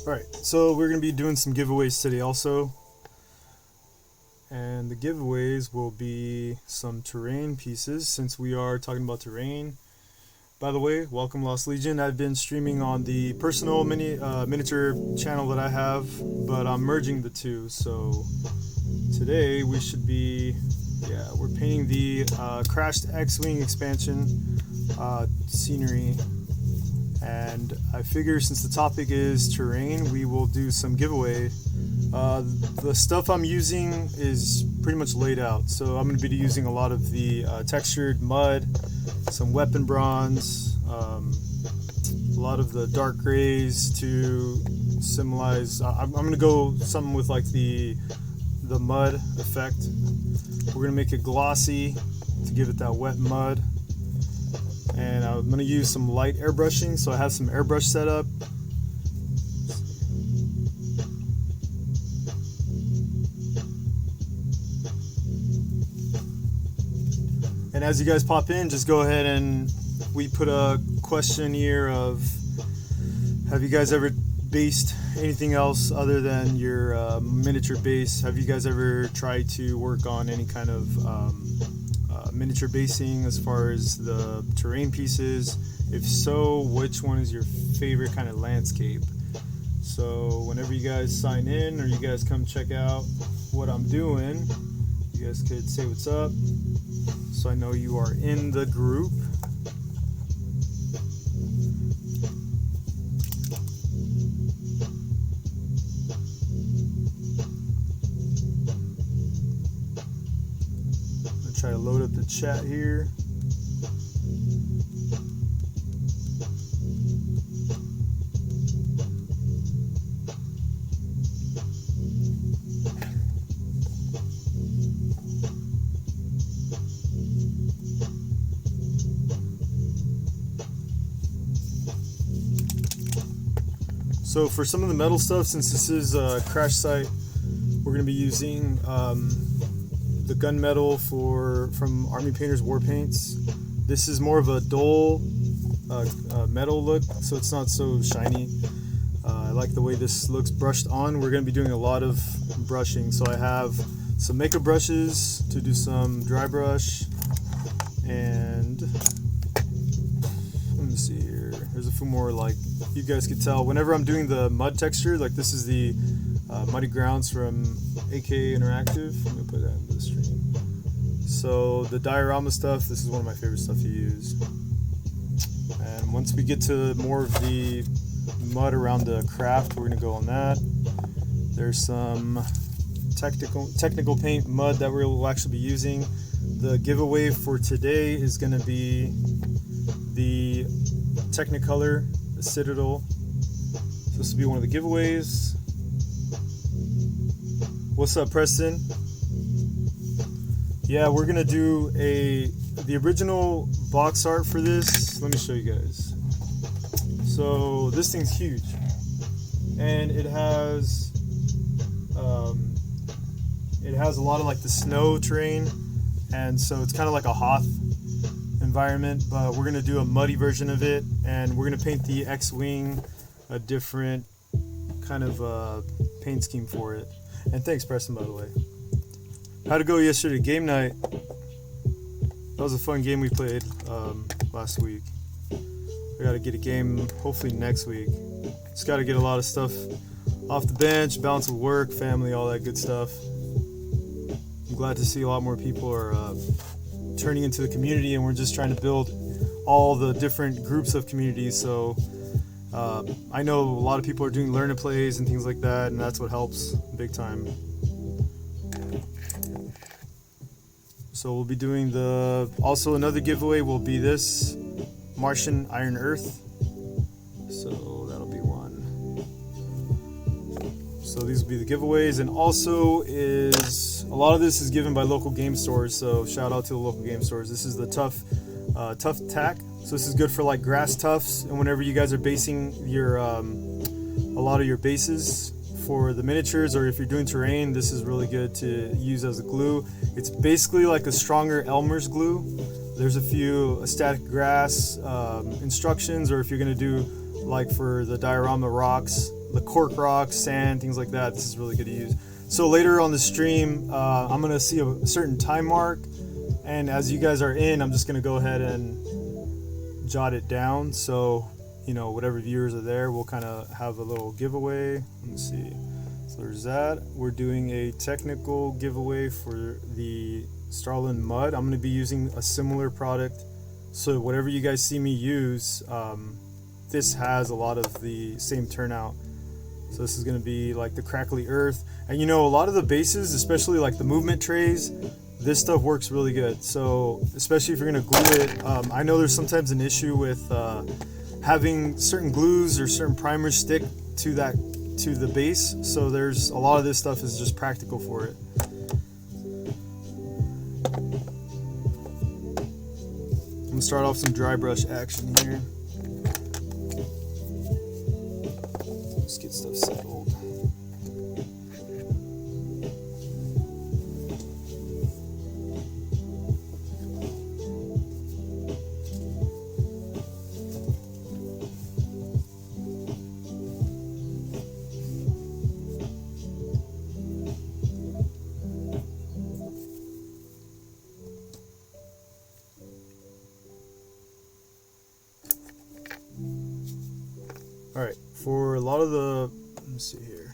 Alright, so we're going to be doing some giveaways today also. And the giveaways will be some terrain pieces since we are talking about terrain. By the way, welcome Lost Legion. I've been streaming on the personal miniature channel that I have, but I'm merging the two. So today we should be, we're painting the Crashed X-Wing expansion scenery. And I figure since the topic is terrain, we will do some giveaway. The stuff I'm using is pretty much laid out, so I'm going to be using a lot of the textured mud, some weapon bronze, a lot of the dark grays to symbolize. I'm going to go something with like the mud effect. We're going to make it glossy to give it that wet mud. And I'm going to use some light airbrushing, so I have some airbrush set up. And as you guys pop in, just go ahead and we put a question here of, have you guys ever based anything else other than your miniature base? Have you guys ever tried to work on any kind of miniature basing as far as the terrain pieces? If so, which one is your favorite kind of landscape? So whenever you guys sign in or you guys come check out what I'm doing, you guys could say what's up so I know you are in the group. Try to load up the chat here. So for some of the metal stuff, since this is a crash site, we're going to be using the gunmetal from Army Painter's War Paints. This is more of a dull metal look, so it's not so shiny. I like the way this looks brushed on. We're going to be doing a lot of brushing, so I have some makeup brushes to do some dry brush, and let me see here. There's a few more, like you guys could tell whenever I'm doing the mud texture, like this is the Muddy Grounds from AK Interactive. Let me put that into the stream. So the diorama stuff, this is one of my favorite stuff to use. And once we get to more of the mud around the craft, we're going to go on that. There's some technical paint mud that we'll actually be using. The giveaway for today is going to be the Technicolor, the Citadel. So this will be one of the giveaways. What's up, Preston? Yeah, we're gonna do the original box art for this. Let me show you guys. So this thing's huge, and it has a lot of like the snow terrain, and so it's kind of like a Hoth environment. But we're gonna do a muddy version of it, and we're gonna paint the X-Wing a different kind of paint scheme for it. And thanks, Preston, by the way. How'd it go yesterday? Game night. That was a fun game we played last week. We gotta get a game hopefully next week. Just gotta get a lot of stuff off the bench, balance with work, family, all that good stuff. I'm glad to see a lot more people are turning into the community, and we're just trying to build all the different groups of communities. So I know a lot of people are doing learn and plays and things like that, and that's what helps big time. So we'll be doing also another giveaway will be this Martian Iron Earth. So that'll be one. So these will be the giveaways, and also a lot of this is given by local game stores. So shout out to the local game stores. This is the Tough Tack. So this is good for like grass tufts, and whenever you guys are basing your a lot of your bases for the miniatures, or if you're doing terrain, this is really good to use as a glue. It's basically like a stronger Elmer's glue. There's a few static grass instructions, or if you're going to do like for the diorama rocks, the cork rocks, sand, things like that, this is really good to use. So later on the stream, I'm gonna see a certain time mark, and as you guys are in, I'm just gonna go ahead and jot it down. So, you know, whatever viewers are there, we'll kind of have a little giveaway. Let me see. So there's that. We're doing a technical giveaway for the Starland Mud. I'm gonna be using a similar product. So whatever you guys see me use, this has a lot of the same turnout. So this is going to be like the crackly earth. And you know, a lot of the bases, especially like the movement trays, this stuff works really good. So especially if you're going to glue it, I know there's sometimes an issue with having certain glues or certain primers stick to the base. So there's a lot of this stuff is just practical for it. I'm gonna start off some dry brush action here. Let's get stuff settled. Alright, for a lot of the, let me see here,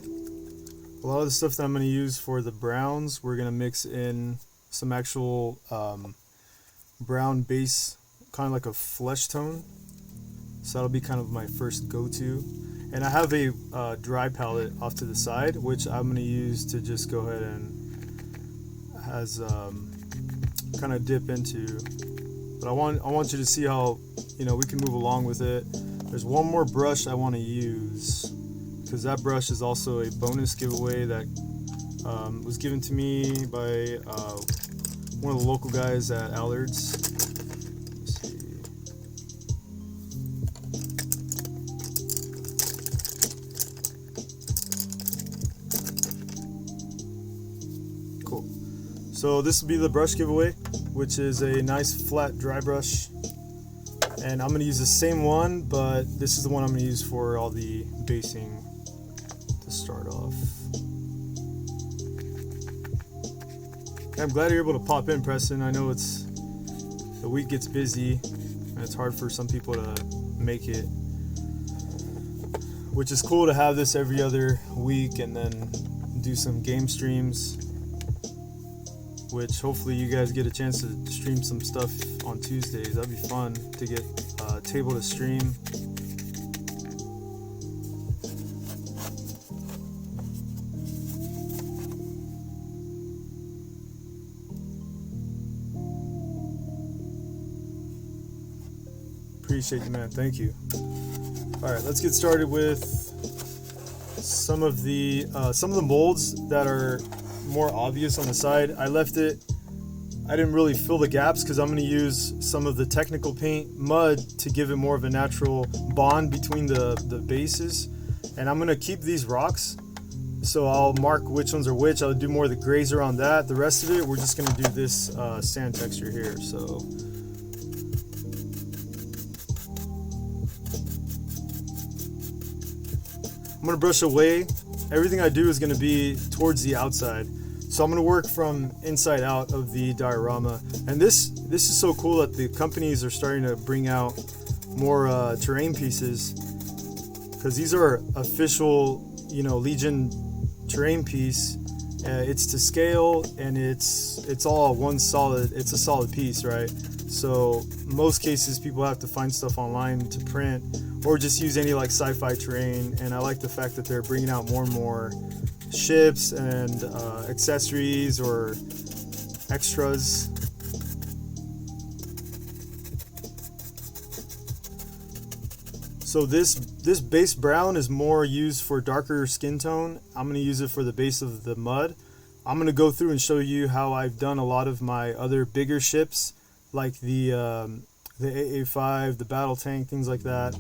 a lot of the stuff that I'm going to use for the browns, we're going to mix in some actual brown base, kind of like a flesh tone. So that'll be kind of my first go-to. And I have a dry palette off to the side, which I'm going to use to just go ahead and kind of dip into. But I want you to see how, you know, we can move along with it. There's one more brush I want to use, because that brush is also a bonus giveaway that was given to me by one of the local guys at Allard's. Let's see. Cool. So this will be the brush giveaway, which is a nice flat dry brush. And I'm going to use the same one, but this is the one I'm going to use for all the basing to start off. I'm glad you're able to pop in, Preston. I know the week gets busy and it's hard for some people to make it, which is cool to have this every other week and then do some game streams, which hopefully you guys get a chance to stream some stuff on Tuesdays. That'd be fun to get a table to stream. Appreciate you, man. Thank you. All right, let's get started with some of the molds that are more obvious on the side. I didn't really fill the gaps because I'm going to use some of the technical paint mud to give it more of a natural bond between the bases. And I'm going to keep these rocks, so I'll mark which ones are which. I'll do more of the grays around that. The rest of it, we're just going to do this sand texture here. So I'm going to brush away. Everything I do is going to be towards the outside. So I'm going to work from inside out of the diorama. And this is so cool that the companies are starting to bring out more terrain pieces, because these are official, you know, Legion terrain piece. It's to scale, and it's all it's a solid piece, right? So most cases people have to find stuff online to print or just use any like sci-fi terrain. And I like the fact that they're bringing out more and more ships and accessories or extras. So this base brown is more used for darker skin tone. I'm going to use it for the base of the mud. I'm going to go through and show you how I've done a lot of my other bigger ships, like the AA5, the battle tank, things like that.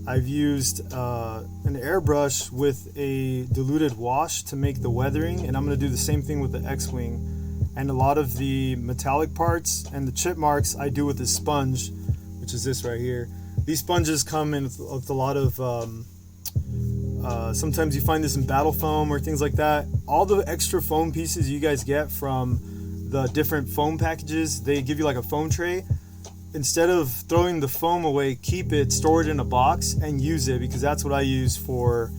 I've used an airbrush with a diluted wash to make the weathering, and I'm going to do the same thing with the X-Wing. And a lot of the metallic parts and the chip marks I do with this sponge, which is this right here. These sponges come in with a lot of Sometimes you find this in battle foam or things like that. All the extra foam pieces you guys get from the different foam packages, they give you like a foam tray. Instead of throwing the foam away, keep it, store it in a box, and use it, because that's what I use for.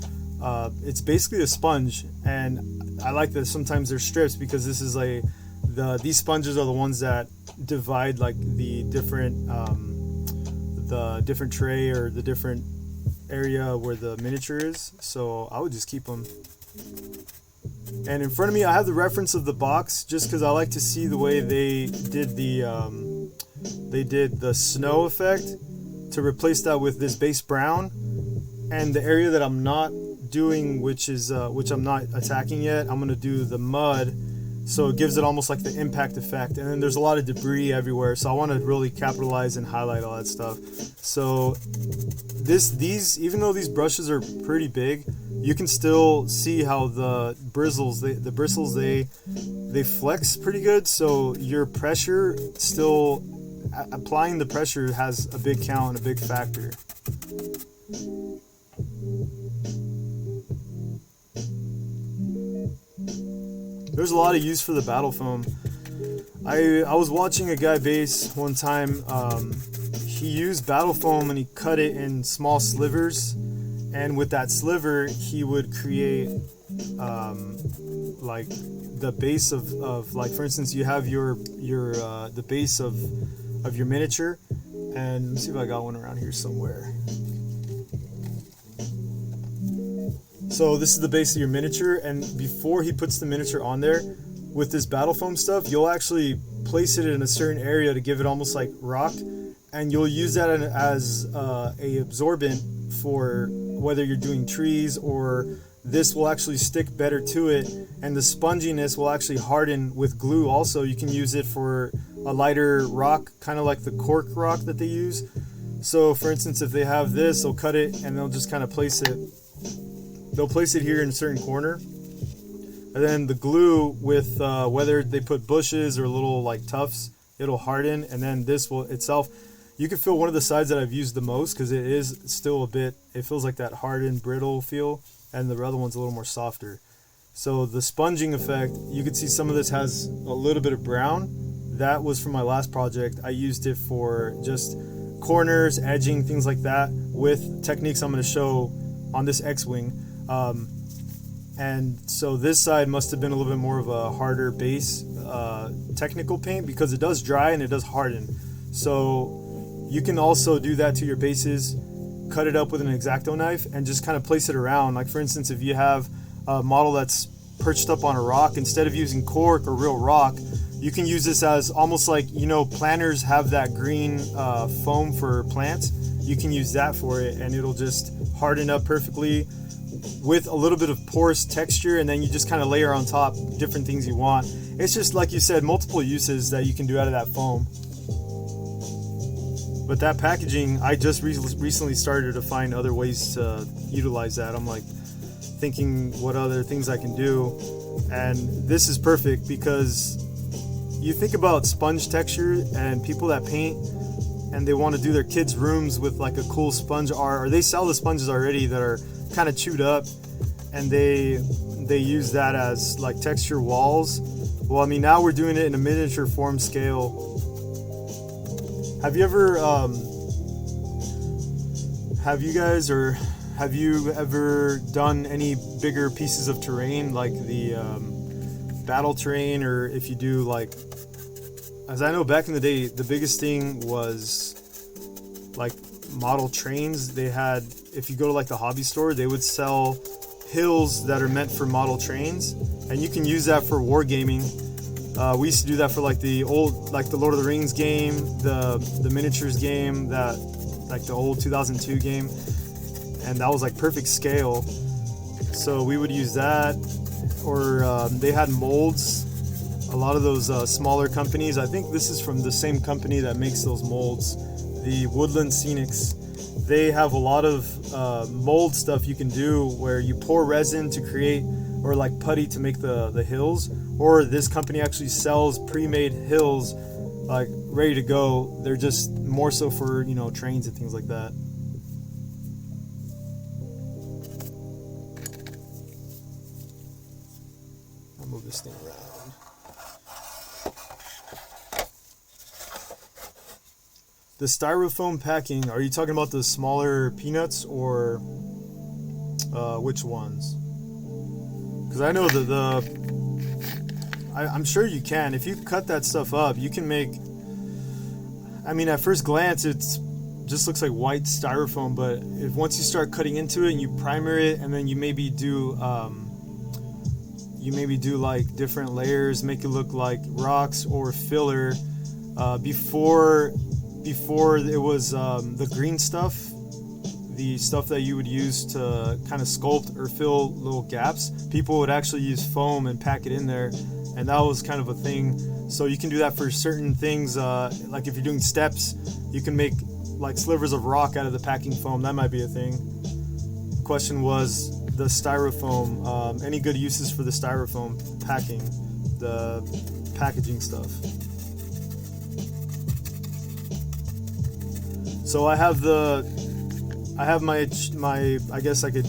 It's basically a sponge, and I like that sometimes there's strips, because this is these sponges are the ones that divide like the different tray or the different area where the miniature is. So I would just keep them. And in front of me I have the reference of the box, just because I like to see the way they did the snow effect to replace that with this base brown. And the area that I'm not doing, which I'm not attacking yet, I'm gonna do the mud, so it gives it almost like the impact effect. And then there's a lot of debris everywhere, so I want to really capitalize and highlight all that stuff. So these even though these brushes are pretty big, you can still see how the bristles they flex pretty good. So your pressure, still applying the pressure, has a big count, a big factor. There's a lot of use for the battle foam. I was watching a guy base one time. He used battle foam and he cut it in small slivers, and with that sliver he would create like the base of like, for instance, you have your the base of your miniature. And let me see if I got one around here somewhere. So this is the base of your miniature, and before he puts the miniature on there, with this battle foam stuff, you'll actually place it in a certain area to give it almost like rock, and you'll use that as a absorbent for whether you're doing trees, or this will actually stick better to it, and the sponginess will actually harden with glue. Also, you can use it for a lighter rock, kind of like the cork rock that they use. So for instance, if they have this, they'll cut it and they'll just kind of place it. They'll place it here in a certain corner, and then the glue, with whether they put bushes or little like tufts, it'll harden, and then this will itself. You can feel one of the sides that I've used the most, because it is still a bit, it feels like that hardened, brittle feel, and the other one's a little more softer. So the sponging effect, you can see some of this has a little bit of brown. That was from my last project. I used it for just corners, edging, things like that, with techniques I'm going to show on this X-Wing. And so this side must have been a little bit more of a harder base technical paint, because it does dry and it does harden. So you can also do that to your bases, cut it up with an X-Acto knife and just kind of place it around. Like for instance, if you have a model that's perched up on a rock, instead of using cork or real rock, you can use this as almost like, planters have that green foam for plants. You can use that for it, and it'll just harden up perfectly with a little bit of porous texture, and then you just kind of layer on top different things you want. It's just, like you said, multiple uses that you can do out of that foam. But that packaging, I just recently started to find other ways to utilize that. I'm like thinking what other things I can do, and this is perfect, because you think about sponge texture and people that paint and they want to do their kids' rooms with like a cool sponge art, or they sell the sponges already that are kind of chewed up, and they use that as like texture walls. Well, I mean, now we're doing it in a miniature form scale. Have you ever have you ever done any bigger pieces of terrain, like the battle terrain, or if you do, like, as I know back in the day, the biggest thing was like model trains. They had, if you go to like the hobby store, they would sell hills that are meant for model trains, and you can use that for wargaming. We used to do that for like the old, like the Lord of the Rings game, the miniatures game, that like the old 2002 game, and that was like perfect scale. So we would use that, or they had molds. A lot of those smaller companies, I think this is from the same company that makes those molds, the Woodland Scenics. They have a lot of mold stuff you can do where you pour resin to create, or like putty to make the hills, or this company actually sells pre-made hills like ready to go. They're just more so for, trains and things like that. this thing around. The styrofoam packing, are you talking about the smaller peanuts or which ones? Because I know that I'm sure you can. If you cut that stuff up, you can make, I mean, at first glance, it's just looks like white styrofoam, but if once you start cutting into it and you primer it, and then you maybe do like different layers, make it look like rocks or filler. Before it was the green stuff, the stuff that you would use to kind of sculpt or fill little gaps, people would actually use foam and pack it in there, and that was kind of a thing. So you can do that for certain things, like if you're doing steps, you can make like slivers of rock out of the packing foam. That might be a thing. The question was the styrofoam, any good uses for the styrofoam packing, the packaging stuff. So I have my I guess I could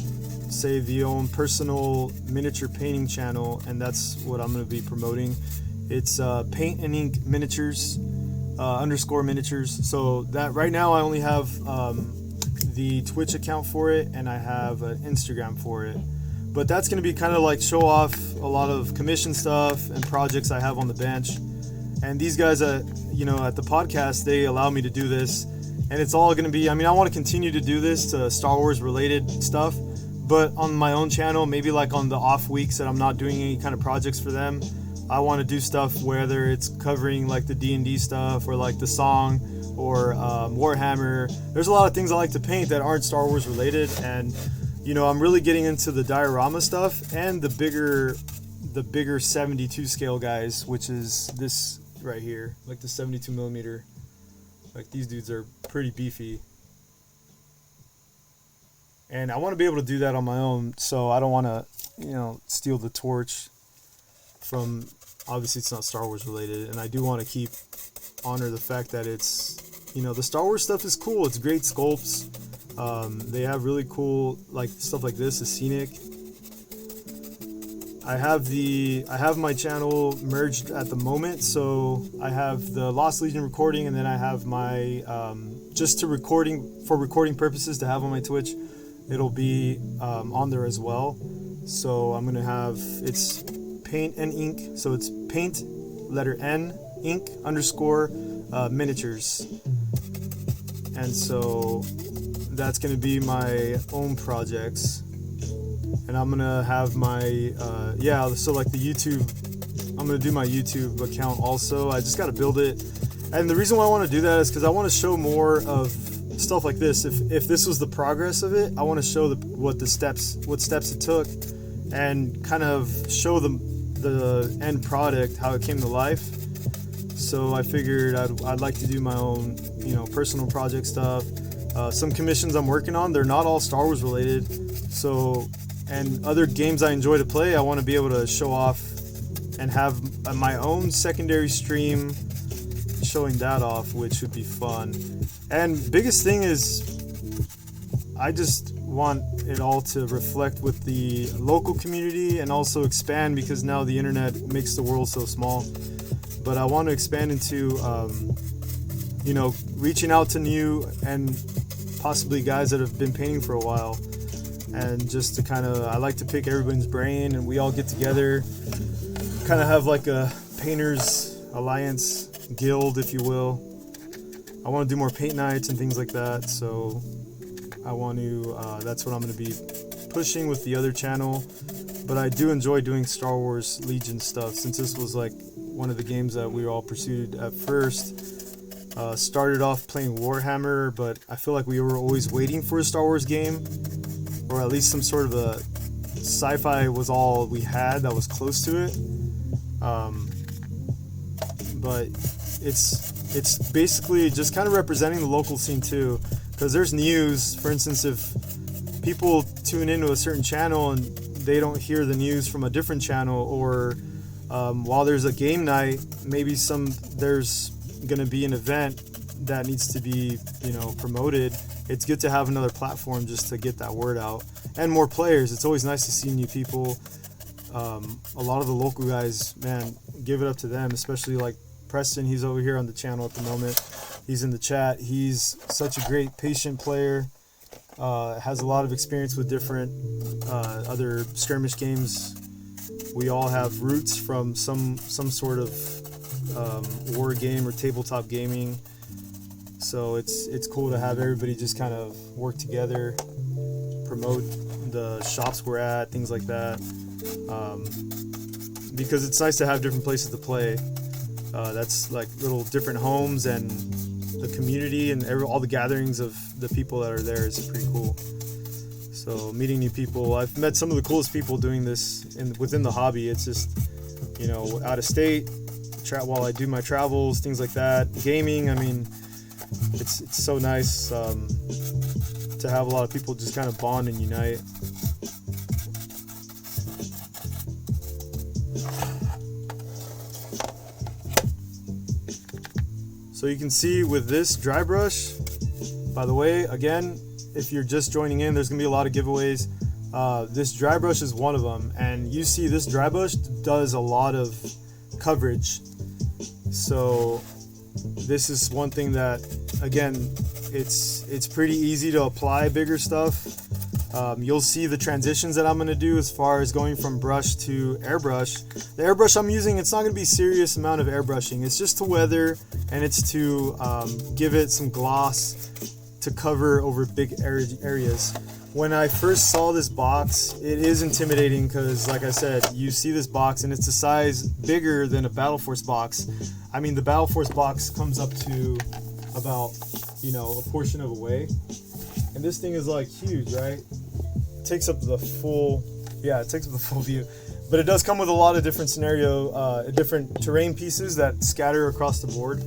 say the own personal miniature painting channel, and that's what I'm going to be promoting. It's Paint and Ink Miniatures _ miniatures. So that right now I only have the Twitch account for it, and I have an Instagram for it. But that's going to be kind of like show off a lot of commission stuff and projects I have on the bench. And these guys at the podcast, they allow me to do this. And it's all going to be, I mean, I want to continue to do this to Star Wars related stuff, but on my own channel, maybe like on the off weeks that I'm not doing any kind of projects for them, I want to do stuff whether it's covering like the D&D stuff or like the song or Warhammer. There's a lot of things I like to paint that aren't Star Wars related, and I'm really getting into the diorama stuff and the bigger 72 scale guys, which is this right here, like the 72 millimeter. Like these dudes are pretty beefy. And I want to be able to do that on my own, so I don't want to, steal the torch from, obviously it's not Star Wars related, and I do want to honor the fact that it's, the Star Wars stuff is cool. It's great sculpts. They have really cool, like, stuff like this, is scenic. I have my channel merged at the moment, so I have the Lost Legion recording, and then I have my just for recording purposes to have on my Twitch. It'll be on there as well. So I'm gonna have, it's Paint and Ink, so it's Paint letter N Ink _ miniatures, and so that's gonna be my own projects. And I'm gonna have my so like the YouTube, I'm gonna do my YouTube account also. I just gotta build it, and the reason why I want to do that is because I want to show more of stuff like this. If this was the progress of it, I want to show what steps it took, and kind of show the end product, how it came to life. So I figured I'd like to do my own personal project stuff. Some commissions I'm working on, they're not all Star Wars related, so. And other games I enjoy to play, I want to be able to show off and have my own secondary stream showing that off, which would be fun. And biggest thing is, I just want it all to reflect with the local community and also expand, because now the internet makes the world so small. But I want to expand into, reaching out to new and possibly guys that have been painting for a while. And just to I like to pick everybody's brain, and we all get together, kind of have like a painters alliance guild, if you will. I want to do more paint nights and things like that, so I want to, that's what I'm going to be pushing with the other channel. But I do enjoy doing Star Wars Legion stuff, since this was like one of the games that we all pursued at first. Started off playing Warhammer, but I feel like we were always waiting for a Star Wars game, or at least some sort of a sci-fi was all we had that was close to it. But it's basically just kind of representing the local scene too, because there's news. For instance, if people tune into a certain channel and they don't hear the news from a different channel, or while there's a game night, maybe there's gonna be an event that needs to be promoted. It's good to have another platform just to get that word out, and more players. It's always nice to see new people. A lot of the local guys, man, give it up to them, especially like Preston. He's over here on the channel at the moment. He's in the chat. He's such a great patient player. Has a lot of experience with different other skirmish games. We all have roots from some sort of war game or tabletop gaming. So it's cool to have everybody just kind of work together, promote the shops we're at, things like that. Because it's nice to have different places to play. That's like little different homes, and the community and all the gatherings of the people that are there is pretty cool. So meeting new people, I've met some of the coolest people doing this within the hobby. It's just, you know, out of state, while I do my travels, things like that. Gaming, I mean, it's so nice to have a lot of people just kind of bond and unite. So you can see with this dry brush, by the way, again, if you're just joining in, there's gonna be a lot of giveaways. This dry brush is one of them, and you see this dry brush does a lot of coverage. So this is one thing that, again, it's pretty easy to apply bigger stuff. You'll see the transitions that I'm going to do as far as going from brush to airbrush. The airbrush I'm using, it's not going to be serious amount of airbrushing. It's just to weather, and it's to give it some gloss to cover over big areas. When I first saw this box, it is intimidating because, like I said, you see this box and it's a size bigger than a Battle Force box. I mean, the Battle Force box comes up to about, you know, a portion of a way. And this thing is like huge, right? It takes up the full, it takes up the full view. But it does come with a lot of different different terrain pieces that scatter across the board.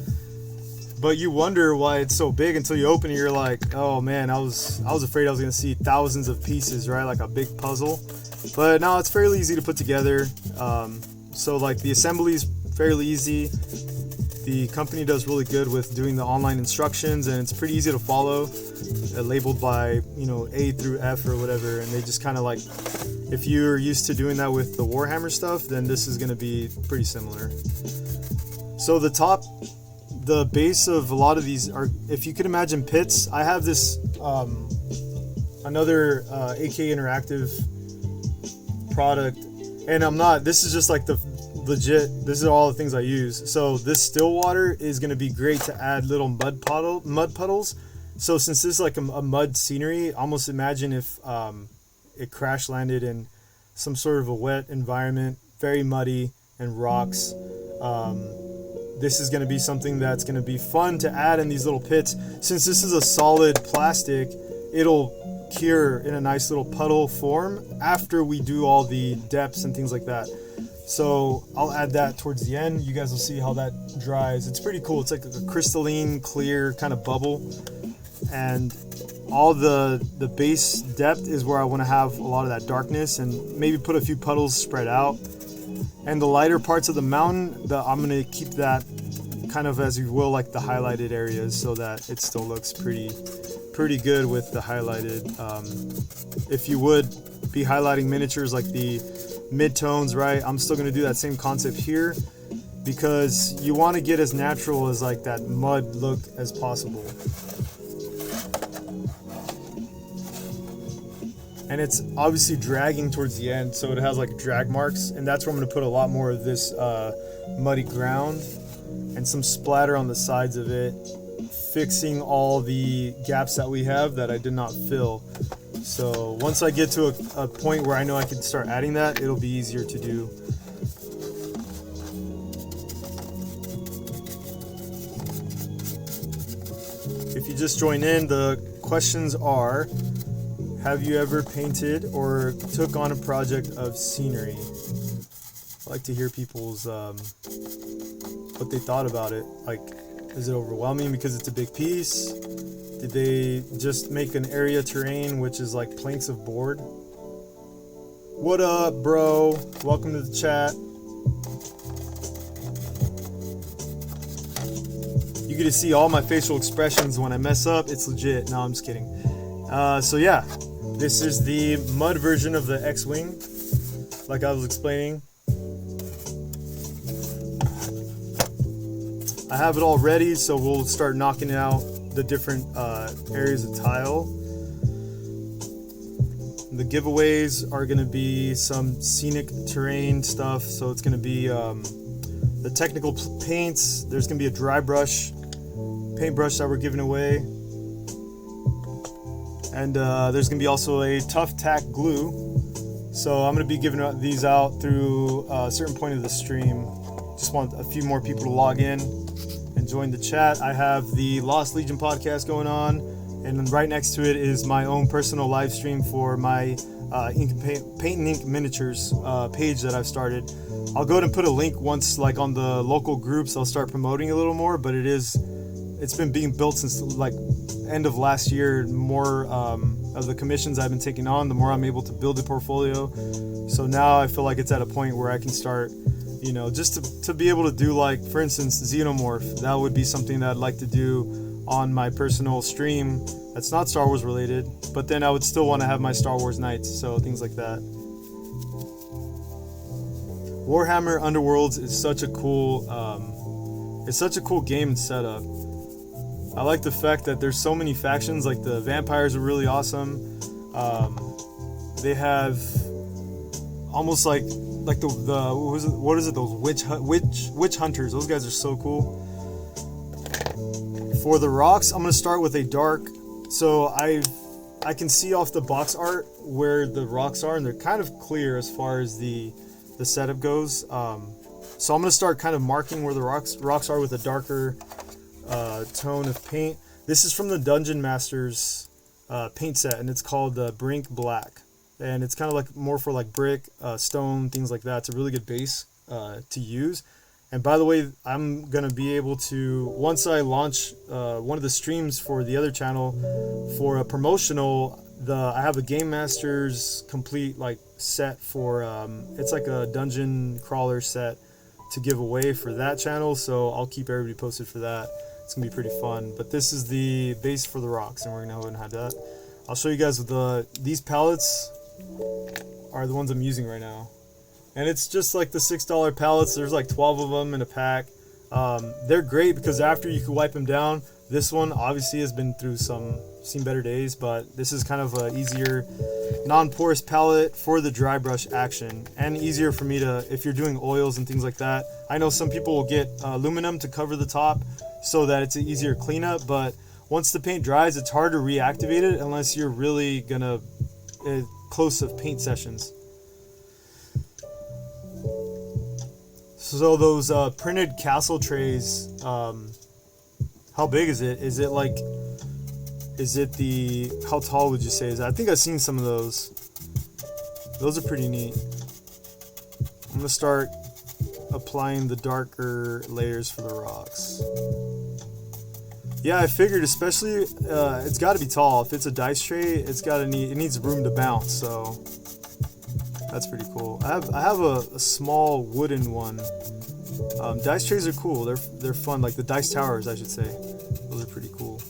But you wonder why it's so big until you open it. You're like, oh man, I was afraid I was gonna see thousands of pieces, right? Like a big puzzle. But no, it's fairly easy to put together. So like the assembly is fairly easy. The company does really good with doing the online instructions, and it's pretty easy to follow. Labeled by, you know, A through F or whatever, and they just kind of like, if you're used to doing that with the Warhammer stuff, then this is going to be pretty similar. So the base of a lot of these are, if you could imagine pits. I have this another AK Interactive product, and this is just like the legit, this is all the things I use. So this still water is going to be great to add little mud puddles. So since this is like a mud scenery, almost imagine if it crash landed in some sort of a wet environment, very muddy and rocks. This is going to be something that's going to be fun to add in these little pits. Since this is a solid plastic, it'll cure in a nice little puddle form after we do all the depths and things like that. So I'll add that towards the end. You guys will see how that dries. It's pretty cool. It's like a crystalline, clear kind of bubble. And all the base depth is where I want to have a lot of that darkness, and maybe put a few puddles spread out. And the lighter parts of the mountain, I'm going to keep that kind of, as you will, like the highlighted areas, so that it still looks pretty good with the highlighted. If you would be highlighting miniatures like the mid-tones, right, I'm still going to do that same concept here, because you want to get as natural as like that mud look as possible. And it's obviously dragging towards the end, so it has like drag marks, and that's where I'm going to put a lot more of this muddy ground and some splatter on the sides of it, fixing all the gaps that we have that I did not fill. So once I get to a point where I know I can start adding that, it'll be easier to do. If you just join in, the questions are: have you ever painted or took on a project of scenery? I like to hear people's what they thought about it. Like, is it overwhelming because it's a big piece? Did they just make an area terrain, which is like planks of board? What up, bro? Welcome to the chat. You get to see all my facial expressions when I mess up. It's legit. No, I'm just kidding. So yeah. This is the mud version of the X-Wing. like I was explaining. I have it all ready, so we'll start knocking out the different areas of tile. The giveaways are going to be some scenic terrain stuff, so it's going to be the technical paints. There's going to be a dry brush paintbrush that we're giving away, and there's going to be also a tough tack glue. So I'm going to be giving these out through a certain point of the stream. Just want a few more people to log in and join the chat. I have the Lost Legion podcast going on, and then right next to it is my own personal live stream for my Paint and Ink Miniatures page that I've started. I'll go ahead and put a link once, like on the local groups, I'll start promoting a little more, but it's been being built since like end of last year. More of the commissions I've been taking on, the more I'm able to build a portfolio. So now I feel like it's at a point where I can start, just to be able to do, like, for instance, Xenomorph. That would be something that I'd like to do on my personal stream that's not Star Wars related, but then I would still want to have my Star Wars nights, so things like that. Warhammer Underworlds is such a cool game and setup. I like the fact that there's so many factions. Like, the vampires are really awesome. They have almost like the what is it? Those witch hunters. Those guys are so cool. For the rocks, I'm gonna start with a dark. So I can see off the box art where the rocks are, and they're kind of clear as far as the setup goes. So I'm gonna start kind of marking where the rocks are with a darker tone of paint. This is from the Dungeon Masters paint set, and it's called Brink Black. And it's kind of like more for like brick, stone, things like that. It's a really good base to use. And by the way, I'm going to be able to, once I launch one of the streams for the other channel for a promotional, I have a Game Masters complete like set for, it's like a dungeon crawler set to give away for that channel. So I'll keep everybody posted for that. It's going to be pretty fun. But this is the base for the rocks, and we're going to go ahead and have that. I'll show you guys these palettes are the ones I'm using right now. And it's just like the $6 pallets. There's like 12 of them in a pack. They're great because after you can wipe them down. This one obviously has been through seen better days, but this is kind of an easier non-porous palette for the dry brush action, and easier for me to, if you're doing oils and things like that. I know some people will get aluminum to cover the top so that it's an easier cleanup, but once the paint dries, it's hard to reactivate it unless you're really gonna close of paint sessions. So those printed castle trays, how big is it? How tall would you say is that? I think I've seen some of those. Those are pretty neat. I'm gonna start applying the darker layers for the rocks. Yeah, I figured, especially it's got to be tall. If it's a dice tray, it needs room to bounce. So that's pretty cool. I have a small wooden one. Dice trays are cool. They're fun. Like the dice towers, I should say. Those are pretty cool.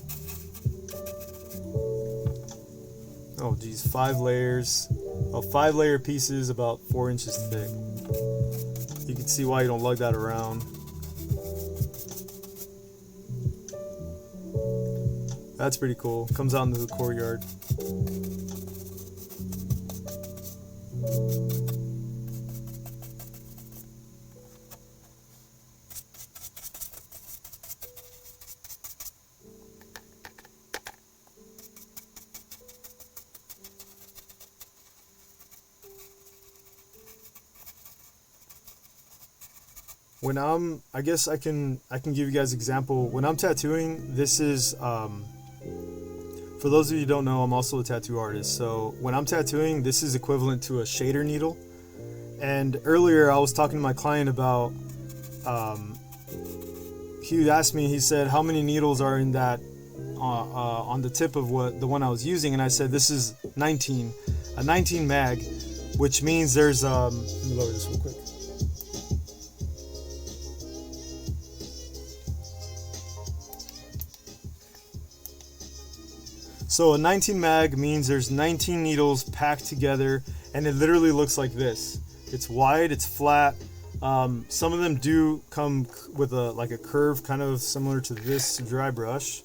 Oh geez, 5 layers. 5-layer pieces about 4 inches thick. You can see why you don't lug that around. That's pretty cool. Comes out into the courtyard. When I guess I can give you guys an example. When I'm tattooing, this is for those of you who don't know, I'm also a tattoo artist. So when I'm tattooing, this is equivalent to a shader needle. And earlier I was talking to my client about, he asked me, he said, how many needles are in that, on the tip of the one I was using? And I said, this is 19, a 19 mag, which means there's, let me lower this real quick. So a 19 mag means there's 19 needles packed together, and it literally looks like this. It's wide, it's flat. Some of them do come with a curve, kind of similar to this dry brush.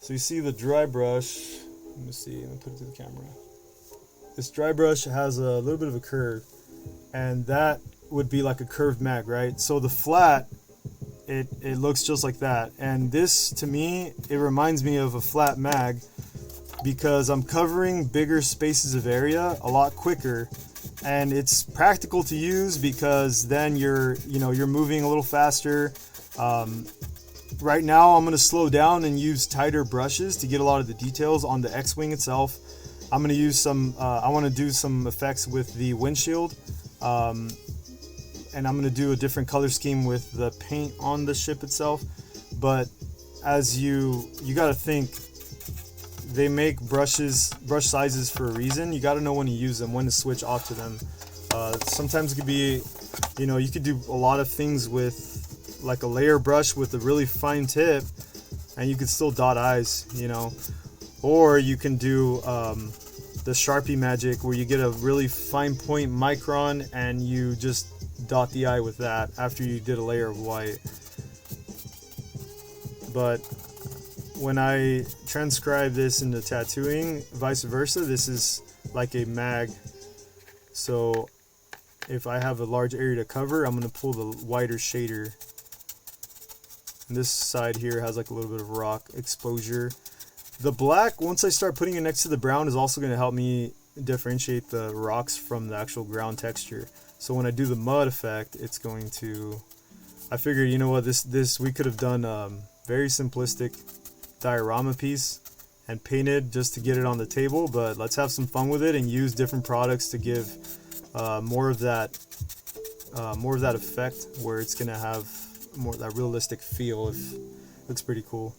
So you see the dry brush. Let me see. Let me put it to the camera. This dry brush has a little bit of a curve, and that would be like a curved mag, right? So the flat, it looks just like that. And this, to me, it reminds me of a flat mag because I'm covering bigger spaces of area a lot quicker, and it's practical to use because then you're moving a little faster. Right now I'm going to slow down and use tighter brushes to get a lot of the details on the X-Wing itself. I'm going to use some, I want to do some effects with the windshield, and I'm going to do a different color scheme with the paint on the ship itself. But as you got to think, they make brush sizes for a reason. You got to know when to use them, when to switch off to them. Sometimes it could be, you could do a lot of things with like a layer brush with a really fine tip, and you could still dot eyes, or you can do the Sharpie magic where you get a really fine point micron and you just dot the eye with that after you did a layer of white. But when I transcribe this into tattooing, vice versa, this is like a mag. So if I have a large area to cover, I'm going to pull the wider shader. And this side here has like a little bit of rock exposure. The black, once I start putting it next to the brown, is also going to help me differentiate the rocks from the actual ground texture. So when I do the mud effect, it's going to, I figured, this we could have done very simplistic diorama piece and painted just to get it on the table, but let's have some fun with it and use different products to give more of that effect where it's going to have more that realistic feel. It looks pretty cool.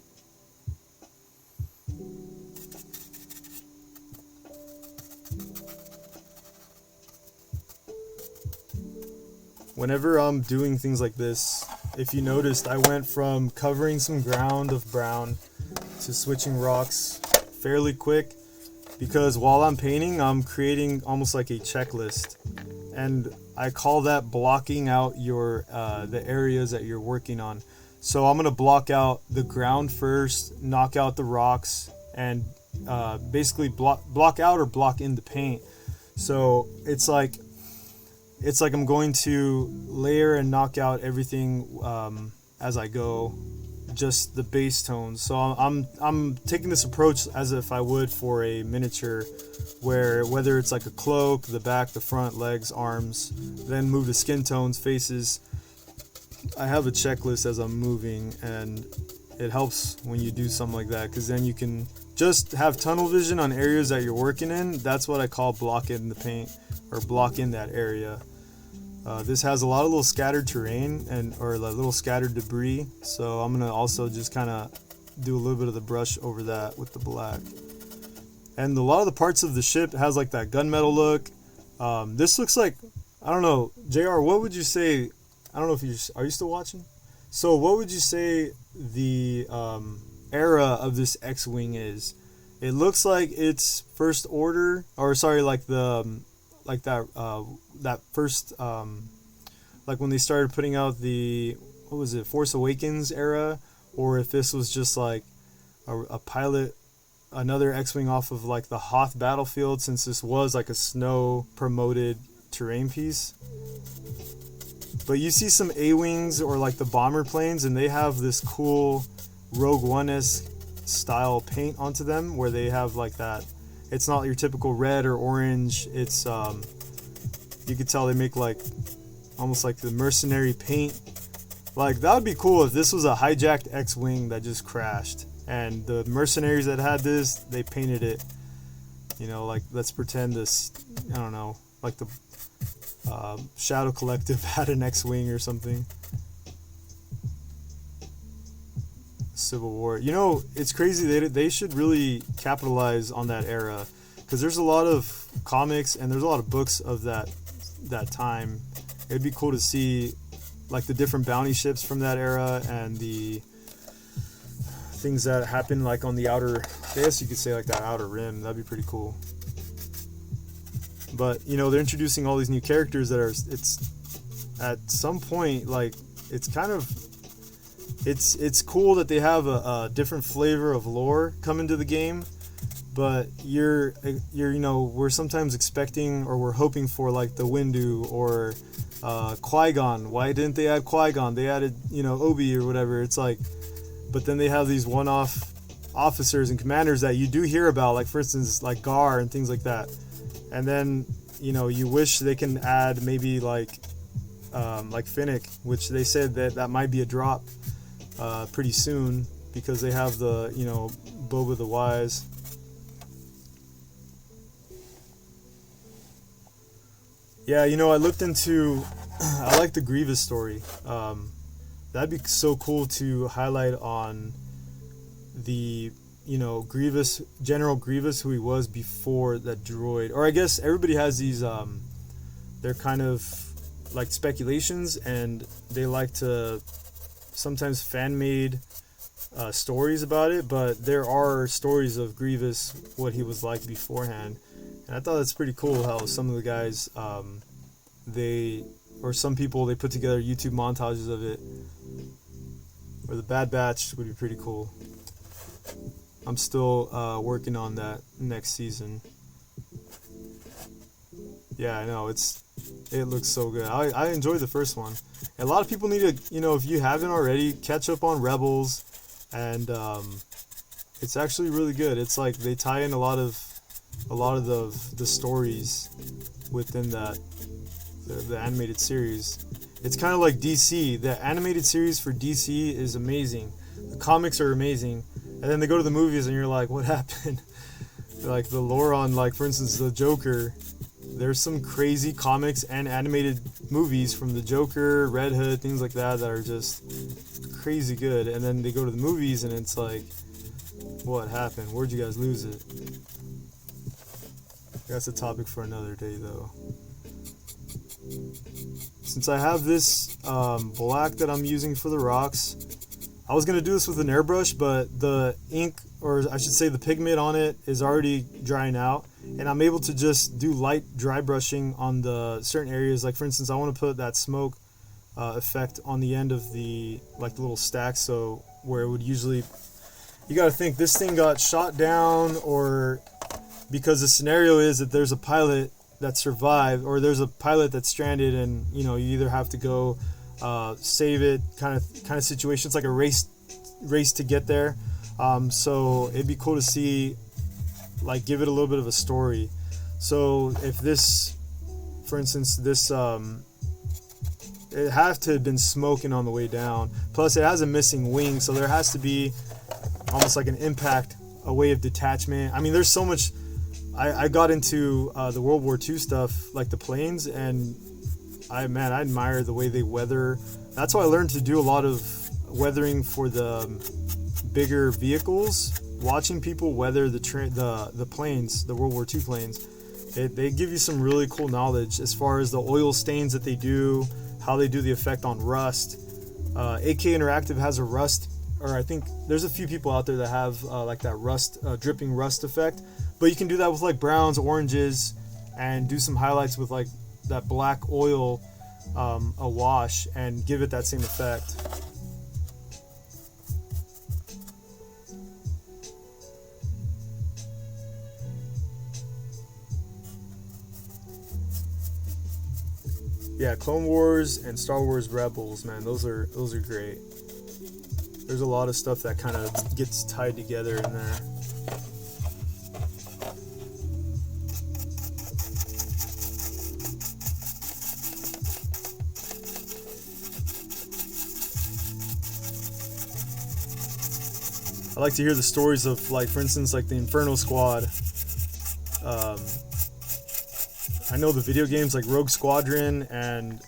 Whenever I'm doing things like this, if you noticed, I went from covering some ground of brown to switching rocks fairly quick, because while I'm painting, I'm creating almost like a checklist, and I call that blocking out your the areas that you're working on. So I'm gonna block out the ground first, knock out the rocks, and basically block out or block in the paint. So it's like I'm going to layer and knock out everything as I go, just the base tones. So I'm taking this approach as if I would for a miniature, where whether it's like a cloak, the back, the front, legs, arms, then move to skin tones, faces. I have a checklist as I'm moving, and it helps when you do something like that, because then you can just have tunnel vision on areas that you're working in. That's what I call block in the paint, or block in that area. This has a lot of little scattered terrain or like little scattered debris, so I'm gonna also just kind of do a little bit of the brush over that with the black. And a lot of the parts of the ship has like that gunmetal look. This looks like, I don't know, JR, what would you say? I don't know if are you still watching? So what would you say the era of this X-Wing is? It looks like it's First Order, or sorry, like the that first like when they started putting out the, what was it, Force Awakens era, or if this was just like a pilot, another X-Wing off of like the Hoth battlefield, since this was like a snow promoted terrain piece. But you see some A-Wings or like the bomber planes, and they have this cool Rogue One-esque style paint onto them, where they have like that, it's not your typical red or orange, it's you could tell they make like almost like the mercenary paint. Like that would be cool if this was a hijacked X-Wing that just crashed, and the mercenaries that had this, they painted it, like, let's pretend this, I don't know, like the Shadow Collective had an X-Wing or something. Civil War. It's crazy. They should really capitalize on that era, because there's a lot of comics and there's a lot of books of that time. It'd be cool to see like the different bounty ships from that era and the things that happen like on the outer, I guess you could say like that outer rim. That'd be pretty cool. But you know, they're introducing all these new characters that are, it's at some point, like, it's kind of, it's cool that they have a different flavor of lore come into the game. But you're you know, we're sometimes expecting, or we're hoping for, like the Windu or Qui-Gon. Why didn't they add Qui-Gon? They added, you know, Obi or whatever. It's like, but then they have these one-off officers and commanders that you do hear about, like for instance, like Gar and things like that. And then, you know, you wish they can add maybe like Finnick, which they said that might be a drop pretty soon, because they have the, you know, Boba the Wise. Yeah, you know, I looked into, I like the Grievous story. That'd be so cool to highlight on the, you know, Grievous, General Grievous, who he was before that droid. Or I guess everybody has these, they're kind of like speculations, and they like to sometimes fan-made stories about it, but there are stories of Grievous, what he was like beforehand. And I thought that's pretty cool how some of the guys, some people, they put together YouTube montages of it. Or the Bad Batch would be pretty cool. I'm still working on that next season. Yeah, I know, it looks so good. I enjoyed the first one. And a lot of people need to, you know, if you haven't already, catch up on Rebels. And it's actually really good. It's like they tie in a lot of the stories within that the animated series. It's kind of like DC. The animated series for DC is amazing. The comics are amazing, and then they go to the movies and you're like, what happened? Like the lore on, like for instance, the Joker. There's some crazy comics and animated movies from the Joker, Red Hood, things like that are just crazy good. And then they go to the movies and it's like, what happened? Where'd you guys lose it? That's a topic for another day, though. Since I have this black that I'm using for the rocks, I was going to do this with an airbrush, but the ink, or I should say the pigment on it, is already drying out. And I'm able to just do light dry brushing on the certain areas. Like for instance, I want to put that smoke effect on the end of the, like the little stack, so where it would usually, you got to think this thing got shot down, or because the scenario is that there's a pilot that survived, or there's a pilot that's stranded, and you know, you either have to go save it, kind of situation. It's like a race to get there. So it'd be cool to see, like, give it a little bit of a story. So if this, for instance, this it has to have been smoking on the way down. Plus, it has a missing wing, so there has to be almost like an impact, a way of detachment. I mean, there's so much. I got into the World War II stuff, like the planes, and I admire the way they weather. That's why I learned to do a lot of weathering for the bigger vehicles. Watching people weather the planes, the World War II planes, they give you some really cool knowledge as far as the oil stains that they do, how they do the effect on rust. AK Interactive has a rust, or I think there's a few people out there that have like that rust, dripping rust effect. But you can do that with like browns, oranges, and do some highlights with like that black oil a wash, and give it that same effect. Yeah, Clone Wars and Star Wars Rebels, man, those are great. There's a lot of stuff that kind of gets tied together in there. I like to hear the stories of, like, for instance, like the Inferno Squad. I know the video games like Rogue Squadron and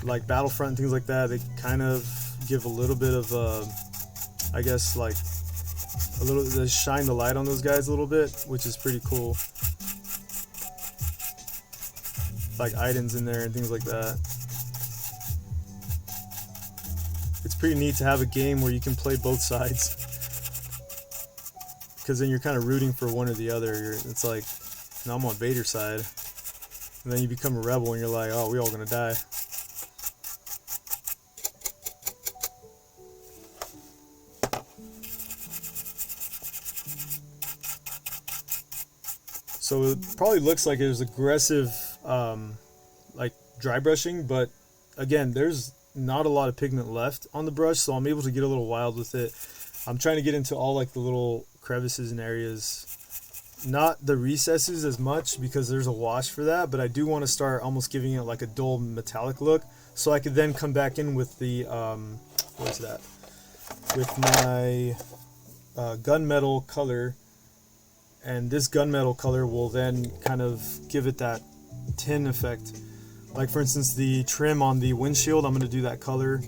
like Battlefront and things like that, they kind of give a little bit of, I guess, like a little, they shine the light on those guys a little bit, which is pretty cool. Like items in there and things like that. It's pretty neat to have a game where you can play both sides, because then you're kind of rooting for one or the other. It's like, no, I'm on Vader's side. And then you become a rebel and you're like, oh, we all gonna die. So it probably looks like there's aggressive like dry brushing, but again, there's not a lot of pigment left on the brush, so I'm able to get a little wild with it. I'm trying to get into all like the little crevices and areas, not the recesses as much because there's a wash for that, but I do want to start almost giving it like a dull metallic look, so I could then come back in with the what's that, with my gunmetal color, and this gunmetal color will then kind of give it that tin effect. Like for instance, the trim on the windshield, I'm going to do that color,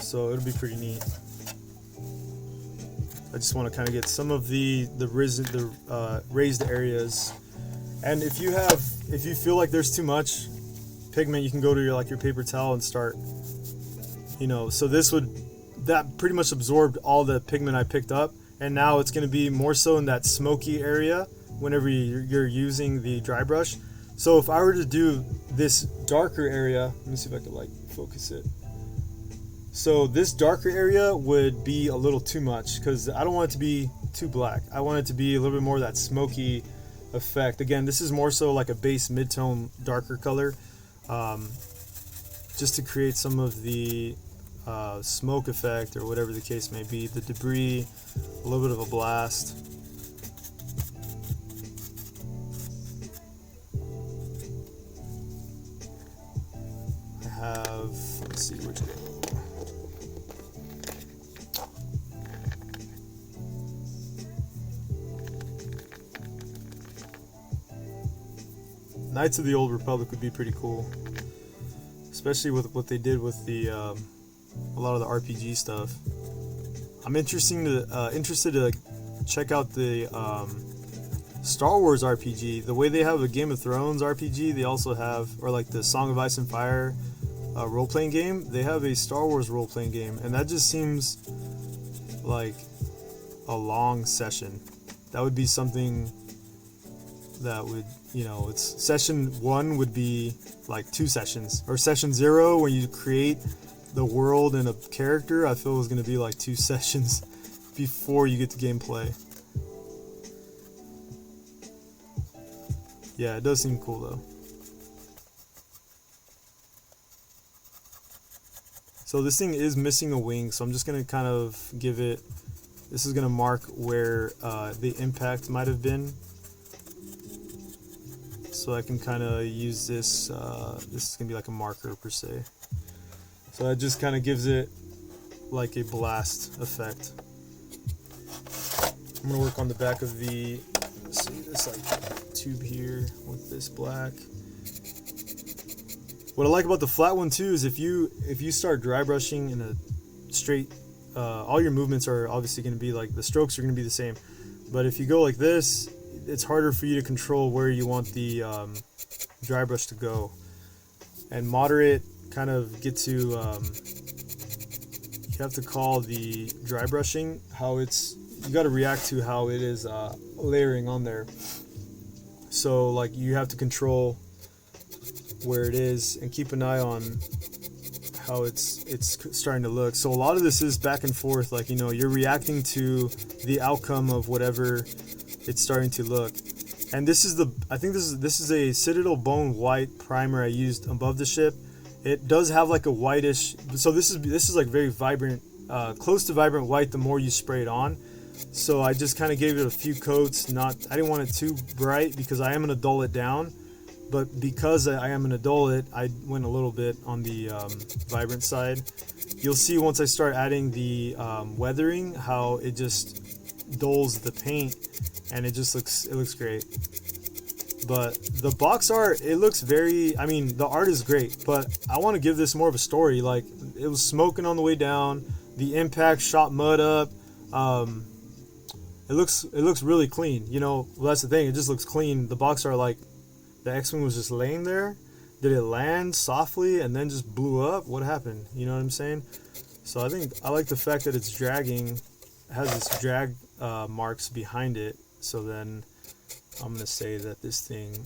so it'll be pretty neat. I just want to kind of get some of the raised areas, and if you feel like there's too much pigment, you can go to your paper towel and start, so that pretty much absorbed all the pigment I picked up, and now it's going to be more so in that smoky area whenever you're using the dry brush. So if I were to do this darker area, let me see if I could focus it. So this darker area would be a little too much because I don't want it to be too black. I want it to be a little bit more of that smoky effect. Again, this is more so like a base mid-tone darker color, just to create some of the smoke effect or whatever the case may be, the debris, a little bit of a blast. I have, let's see, which Knights of the Old Republic would be pretty cool, especially with what they did with the a lot of the RPG stuff. I'm interested to check out the Star Wars RPG. The way they have a Game of Thrones RPG, they also have, or like the Song of Ice and Fire role-playing game, they have a Star Wars role-playing game, and that just seems like a long session. That would be something that would, it's session 1 would be like 2 sessions, or session 0 when you create the world and a character, I feel is going to be like 2 sessions before you get to gameplay. Yeah, it does seem cool though. So this thing is missing a wing, so I'm just going to kind of give it, this is going to mark where the impact might have been. So I can kind of use this, this is going to be like a marker per se. So that just kind of gives it like a blast effect. I'm going to work on the back of the, let's see, this like tube here with this black. What I like about the flat one too is if you start dry brushing in a straight, all your movements are obviously going to be like, the strokes are going to be the same. But if you go like this, it's harder for you to control where you want the dry brush to go. And moderate kind of get to, you have to call the dry brushing how it's, you got to react to how it is layering on there. So like you have to control where it is and keep an eye on how it's starting to look. So a lot of this is back and forth, like, you're reacting to the outcome of whatever it's starting to look. And this is I think this is a Citadel Bone White primer I used above the ship. It does have like a whitish, so this is like very vibrant, close to vibrant white the more you spray it on. So I just kind of gave it a few coats. I didn't want it too bright because I am going to dull it down. But because I am going to dull it, I went a little bit on the vibrant side. You'll see once I start adding the weathering how it just dulls the paint, and it looks great. But the box art, it looks very, the art is great, but I want to give this more of a story. Like, it was smoking on the way down, the impact shot mud up. It looks really clean. Well, that's the thing, it just looks clean. The box art, like, the X-Wing was just laying there. Did it land softly and then just blew up? What happened? You know what I'm saying? So I like the fact that it's dragging. It has this drag marks behind it. So then I'm going to say that this thing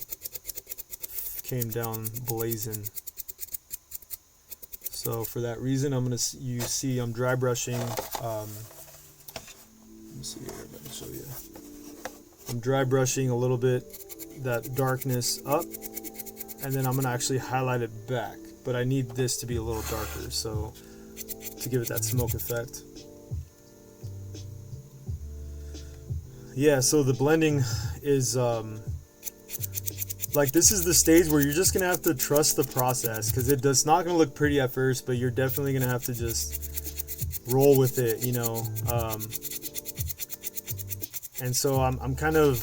came down blazing. So for that reason, you see I'm dry brushing. Let me see here if I can show you. I'm dry brushing a little bit that darkness up, and then I'm gonna actually highlight it back. But I need this to be a little darker, so to give it that smoke effect. Yeah, so the blending is like, this is the stage where you're just gonna have to trust the process, because it's not gonna look pretty at first, but you're definitely gonna have to just roll with it, you know. And so I'm kind of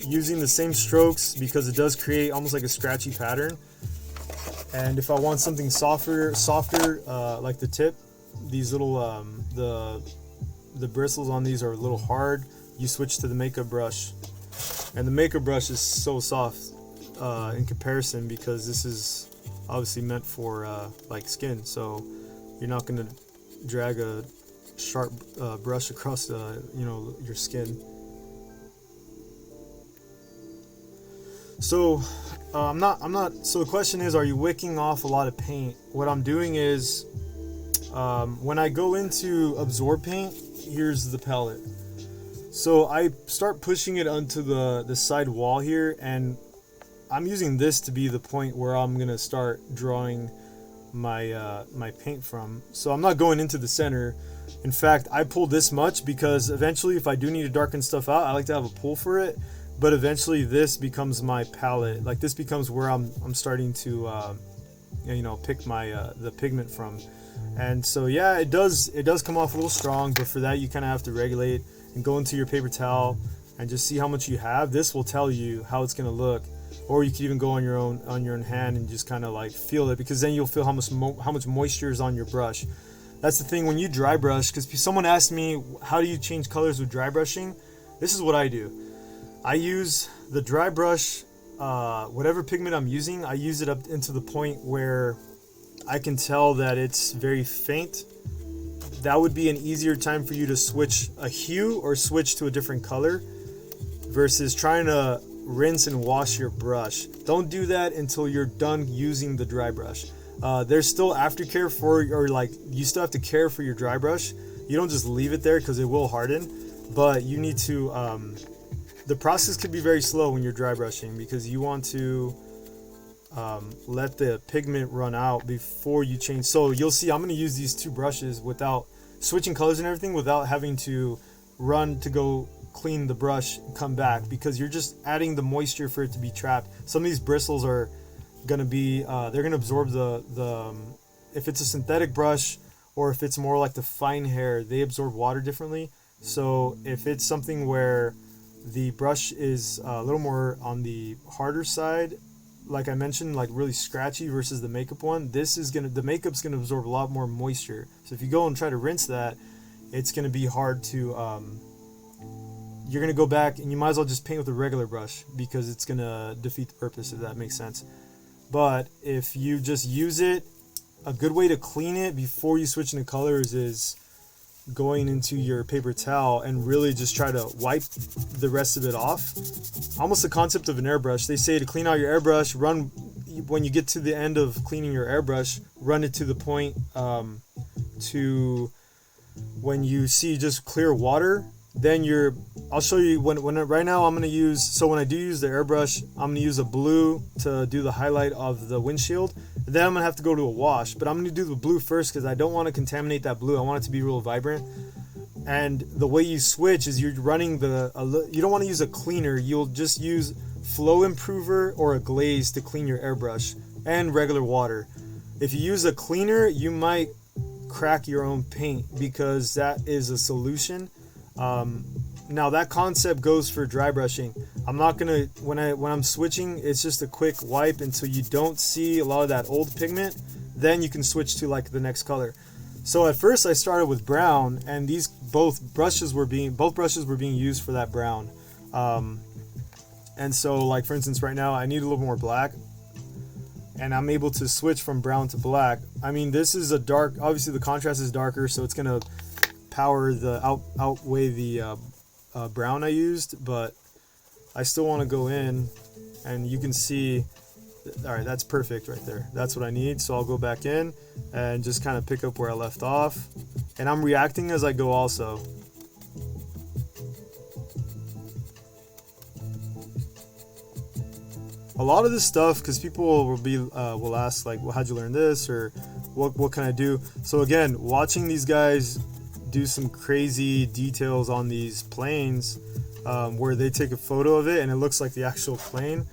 using the same strokes because it does create almost like a scratchy pattern. And if I want something softer, like the tip, these little the bristles on these are a little hard, you switch to the makeup brush. And the makeup brush is so soft in comparison, because this is obviously meant for like skin, so you're not going to drag a sharp brush across you know, your skin. So I'm not so the question is, are you wicking off a lot of paint? What I'm doing is, when I go into absorb paint, here's the palette. So I start pushing it onto the side wall here, and I'm using this to be the point where I'm gonna start drawing my my paint from. So I'm not going into the center. In fact, I pull this much because eventually, if I do need to darken stuff out, I like to have a pull for it. But eventually, this becomes my palette. Like, this becomes where I'm starting to you know, pick my the pigment from. And so yeah, it does come off a little strong, but for that you kind of have to regulate and go into your paper towel and just see how much you have. This will tell you how it's gonna look. Or you could even go on your own hand and just kind of like feel it, because then you'll feel how much moisture is on your brush. That's the thing when you dry brush, because someone asked me, how do you change colors with dry brushing? This is what I do. I use the dry brush, whatever pigment I'm using, I use it up into the point where I can tell that it's very faint. That would be an easier time for you to switch a hue or switch to a different color versus trying to rinse and wash your brush. Don't do that until you're done using the dry brush. There's still aftercare you still have to care for your dry brush. You don't just leave it there because it will harden, but you need to, the process could be very slow when you're dry brushing, because you want to let the pigment run out before you change. So you'll see I'm going to use these two brushes without switching colors and everything, without having to run to go clean the brush and come back, because you're just adding the moisture for it to be trapped. Some of these bristles are going to be they're going to absorb the if it's a synthetic brush, or if it's more like the fine hair, they absorb water differently. So if it's something where the brush is a little more on the harder side, like I mentioned, like really scratchy versus the makeup one, the makeup's gonna absorb a lot more moisture. So if you go and try to rinse that, it's gonna be hard to you're gonna go back, and you might as well just paint with a regular brush, because it's gonna defeat the purpose, if that makes sense. But if you just use it, a good way to clean it before you switch into colors is going into your paper towel and really just try to wipe the rest of it off. Almost the concept of an airbrush. They say to clean out your airbrush, when you get to the end of cleaning your airbrush, run it to the point to when you see just clear water, then I'll show you right now I'm going to use, so when I do use the airbrush, I'm going to use a blue to do the highlight of the windshield. Then I'm going to have to go to a wash, but I'm going to do the blue first because I don't want to contaminate that blue. I want it to be real vibrant. And the way you switch is you're running you don't want to use a cleaner. You'll just use flow improver or a glaze to clean your airbrush, and regular water. If you use a cleaner, you might crack your own paint, because that is a solution. Now that concept goes for dry brushing. I'm not gonna, when I'm switching, it's just a quick wipe until you don't see a lot of that old pigment. Then you can switch to like the next color. So at first I started with brown, and both brushes were being used for that brown. And so like for instance right now I need a little more black, and I'm able to switch from brown to black. I mean, this is a dark, obviously the contrast is darker, so it's gonna outweigh the brown I used, but I still want to go in, and you can see All right, that's perfect right there. That's what I need. So I'll go back in and just kind of pick up where I left off. And I'm reacting as I go also. A lot of this stuff, because people will ask like, well, how'd you learn this, or what can I do? So again, watching these guys do some crazy details on these planes, where they take a photo of it and it looks like the actual plane.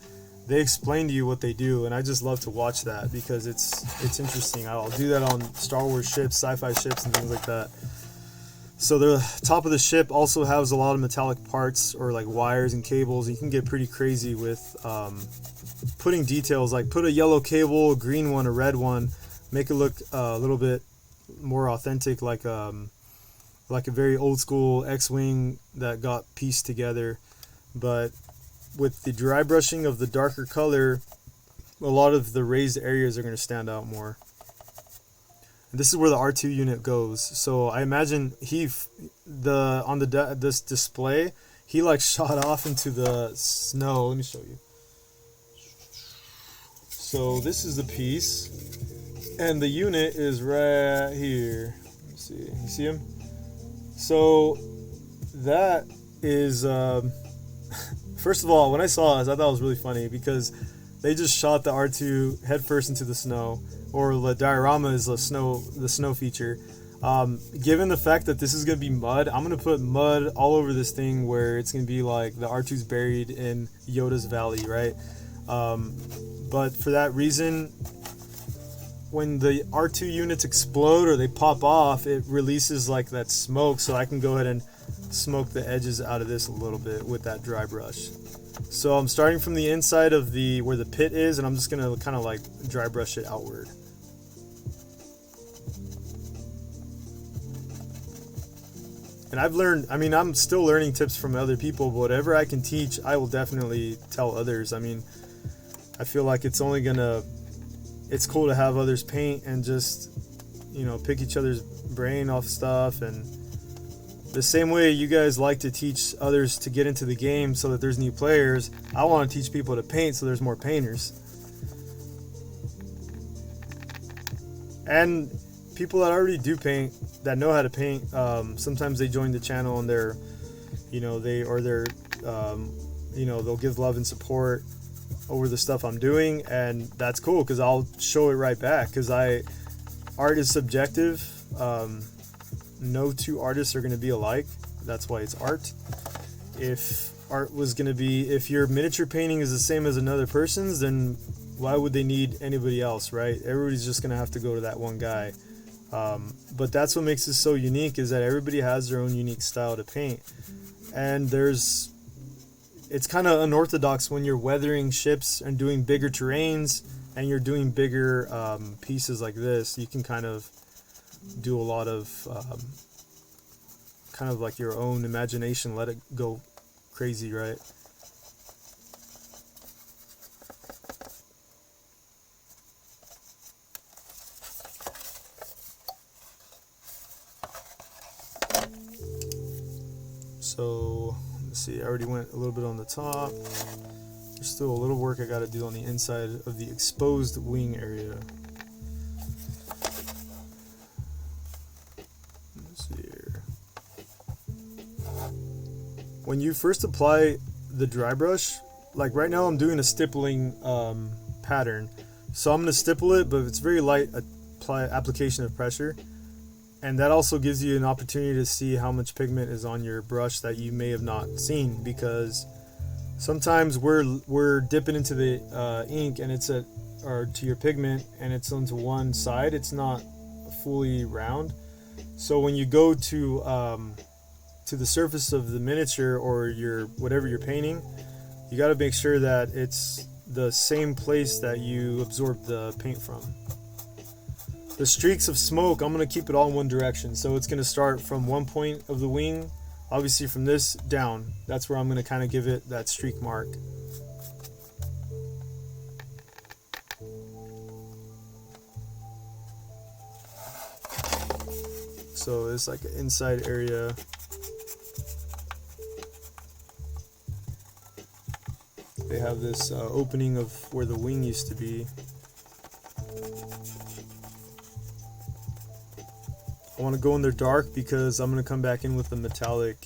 They explain to you what they do, and I just love to watch that because it's interesting. I'll do that on Star Wars ships, sci-fi ships, and things like that. So the top of the ship also has a lot of metallic parts or like wires and cables. You can get pretty crazy with putting details, like put a yellow cable, a green one, a red one, make it look a little bit more authentic, like a very old school X-wing that got pieced together. But with the dry brushing of the darker color, a lot of the raised areas are going to stand out more. This is where the R2 unit goes. So I imagine this display, he like shot off into the snow. Let me show you. So this is the piece, and the unit is right here. Let me see. You see him? So that is first of all, when I saw this, I thought it was really funny because they just shot the R2 headfirst into the snow. Or the diorama is the snow feature. Given the fact that this is going to be mud, I'm going to put mud all over this thing where it's going to be like the R2's buried in Yoda's valley, right? But for that reason, when the R2 units explode or they pop off, it releases like that smoke, so I can go ahead and smoke the edges out of this a little bit with that dry brush. So I'm starting from the inside of where the pit is, and I'm just going to kind of like dry brush it outward. And I've learned, I mean, I'm still learning tips from other people, but whatever I can teach, I will definitely tell others. I mean, I feel like it's cool to have others paint and just, pick each other's brain off stuff. And the same way you guys like to teach others to get into the game so that there's new players, I want to teach people to paint so there's more painters. And people that already do paint, that know how to paint, sometimes they join the channel and they'll give love and support over the stuff I'm doing, and that's cool because I'll show it right back, because art is subjective. No two artists are going to be alike. That's why it's art. If your miniature painting is the same as another person's, then why would they need anybody else, right? Everybody's just going to have to go to that one guy. But that's what makes this so unique, is that everybody has their own unique style to paint. And it's kind of unorthodox when you're weathering ships and doing bigger terrains and you're doing bigger pieces like this. You can kind of do a lot of kind of like your own imagination, let it go crazy, right? So let's see, I already went a little bit on the top. There's still a little work I got to do on the inside of the exposed wing area. Let's see here. When you first apply the dry brush, like right now I'm doing a stippling pattern. So I'm going to stipple it, but it's very light application of pressure. And that also gives you an opportunity to see how much pigment is on your brush that you may have not seen, because sometimes we're dipping into the ink and or to your pigment, and it's onto one side. It's not fully round. So when you go to the surface of the miniature or whatever you're painting, you got to make sure that it's the same place that you absorb the paint from. The streaks of smoke, I'm going to keep it all in one direction. So it's going to start from one point of the wing, obviously from this down. That's where I'm going to kind of give it that streak mark. So it's like an inside area. They have this opening of where the wing used to be. I want to go in there dark because I'm going to come back in with the metallic,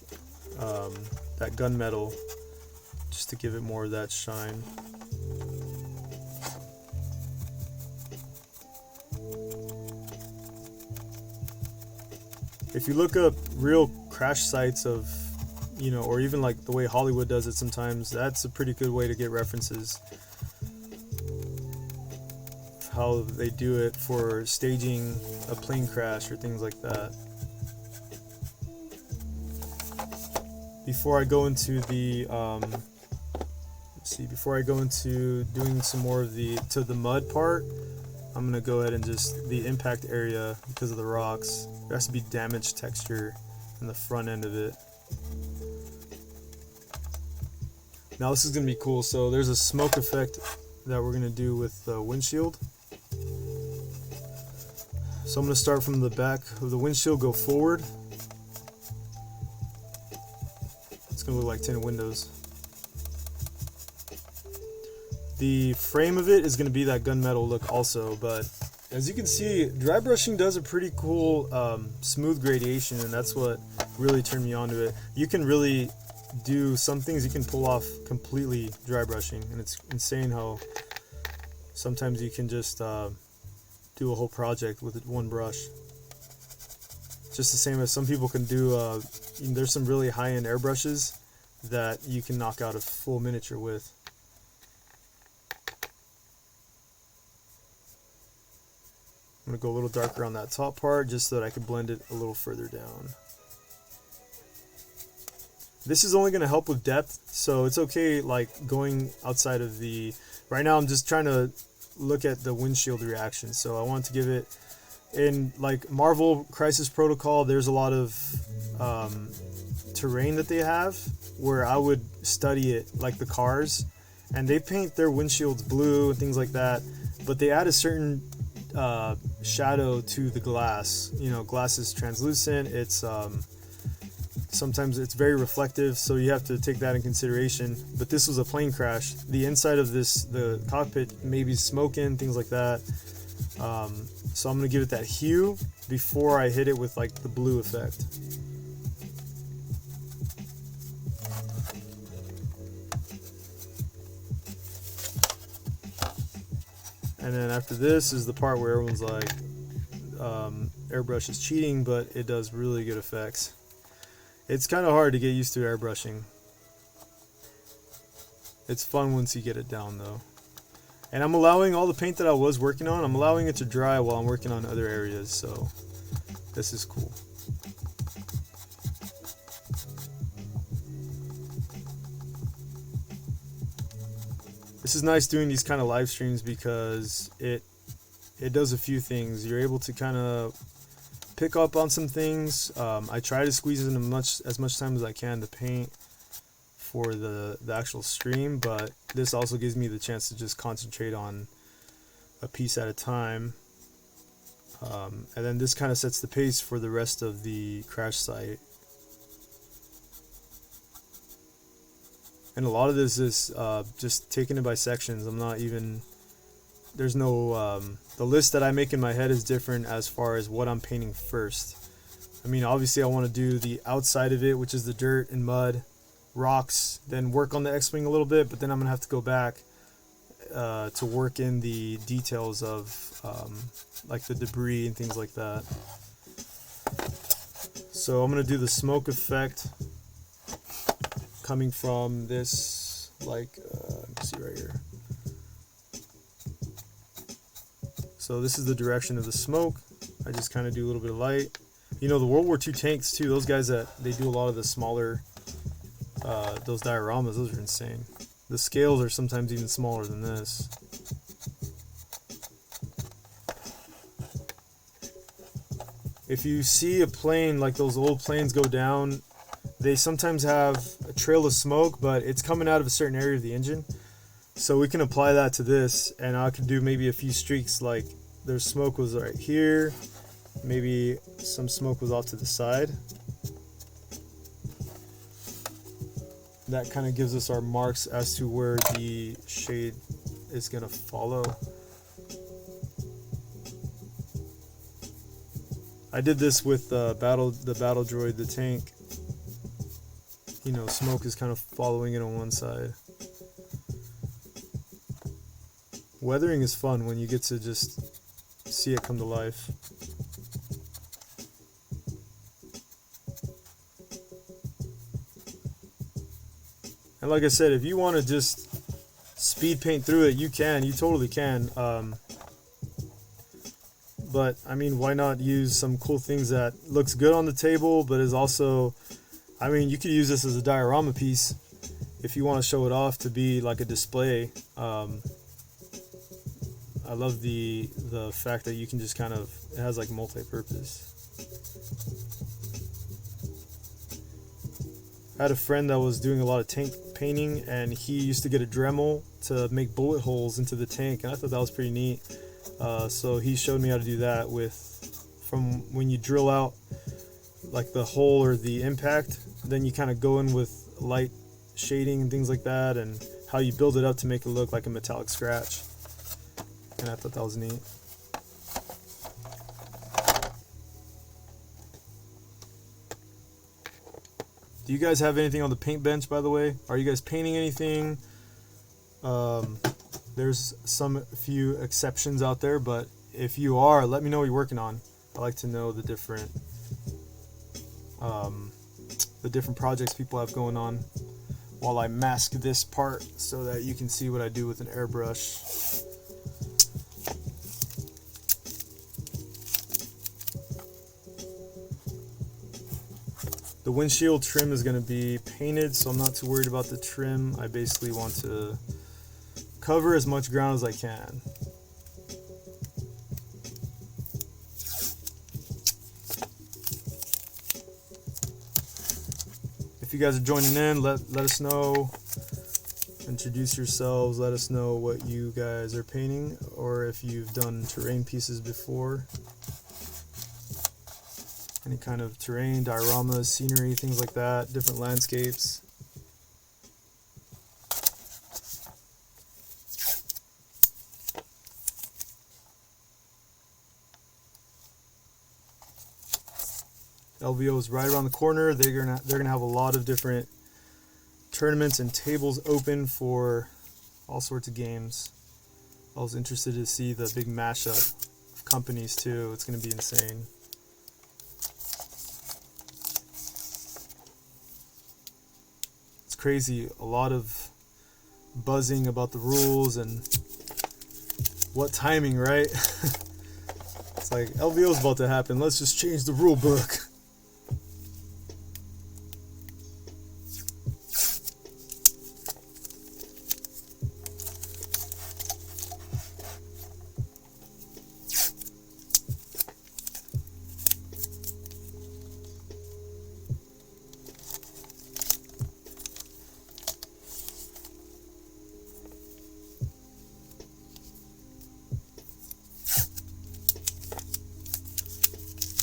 that gunmetal, just to give it more of that shine. If you look up real crash sites of, you know, or even like the way Hollywood does it sometimes, that's a pretty good way to get references. How they do it for staging a plane crash or things like that. Before I go into the, before I go into doing some more of the mud part, I'm gonna go ahead and just the impact area, because of the rocks, there has to be damaged texture in the front end of it. Now this is gonna be cool. So there's a smoke effect that we're gonna do with the windshield. So I'm gonna start from the back of the windshield, go forward. It's gonna look like tinted windows. The frame of it is going to be that gunmetal look also, but as you can see, dry brushing does a pretty cool smooth gradation, and that's what really turned me onto it. You can really do some things you can pull off completely dry brushing, and it's insane how sometimes you can just do a whole project with one brush. Just the same as some people can do, there's some really high-end airbrushes that you can knock out a full miniature with. I'm going to go a little darker on that top part just so that I can blend it a little further down. This is only going to help with depth, so it's okay like going outside of the... Right now I'm just trying to look at the windshield reaction, so I want to give it... In like Marvel Crisis Protocol, there's a lot of terrain that they have where I would study it, like the cars, and they paint their windshields blue and things like that, but they add a certain shadow to the glass. You know, glass is translucent, it's sometimes it's very reflective, so you have to take that in consideration. But this was a plane crash. The inside of the cockpit maybe smoking, things like that. So I'm gonna give it that hue before I hit it with like the blue effect. And then after this is the part where everyone's like, airbrush is cheating, but it does really good effects. It's kind of hard to get used to airbrushing. It's fun once you get it down though. And I'm allowing all the paint that I was working on, I'm allowing it to dry while I'm working on other areas, so this is cool. This is nice doing these kind of live streams because it does a few things. You're able to kind of pick up on some things. I try to squeeze in as much time as I can to paint for the actual stream, but this also gives me the chance to just concentrate on a piece at a time. And then this kind of sets the pace for the rest of the crash site. And a lot of this is just taking it by sections. I'm not even, there's no, the list that I make in my head is different as far as what I'm painting first. I mean, obviously I want to do the outside of it, which is the dirt and mud, rocks, then work on the X-Wing a little bit, but then I'm going to have to go back to work in the details of like the debris and things like that. So I'm going to do the smoke effect coming from this, like, let me see right here. So this is the direction of the smoke. I just kind of do a little bit of light. You know, the World War II tanks too, those guys that they do a lot of the smaller, those dioramas, those are insane. The scales are sometimes even smaller than this. If you see a plane, like those old planes go down, they sometimes have a trail of smoke, but it's coming out of a certain area of the engine. So we can apply that to this, and I could do maybe a few streaks, like there's smoke was right here, maybe some smoke was off to the side. that kind of gives us our marks as to where the shade is going to follow. I did this with the battle droid, the tank. You know, smoke is kind of following it on one side. Weathering is fun when you get to just see it come to life. And like I said, if you want to just speed paint through it, you can. You totally can. But I mean, why not use some cool things that looks good on the table, but is also, I mean, you could use this as a diorama piece if you want to show it off to be like a display. I love the fact that you can just kind of, it has like multi-purpose. I had a friend that was doing a lot of tank painting, and he used to get a Dremel to make bullet holes into the tank, and I thought that was pretty neat. So he showed me how to do that from when you drill out like the hole or the impact, then you kind of go in with light shading and things like that, and how you build it up to make it look like a metallic scratch. And I thought that was neat. Do you guys have anything on the paint bench, by the way? Are you guys painting anything? There's some few exceptions out there, but if you are, let me know what you're working on. I like to know the different projects people have going on while I mask this part so that you can see what I do with an airbrush. The windshield trim is going to be painted, so I'm not too worried about the trim. I basically want to cover as much ground as I can. If you guys are joining in, let us know. Introduce yourselves. Let us know what you guys are painting, or if you've done terrain pieces before. Any kind of terrain, dioramas, scenery, things like that, different landscapes. LVO is right around the corner. They're gonna have a lot of different tournaments and tables open for all sorts of games. I was interested to see the big mashup of companies too. It's gonna be insane. It's crazy. A lot of buzzing about the rules and what timing, right? It's like LVO is about to happen. Let's just change the rule book.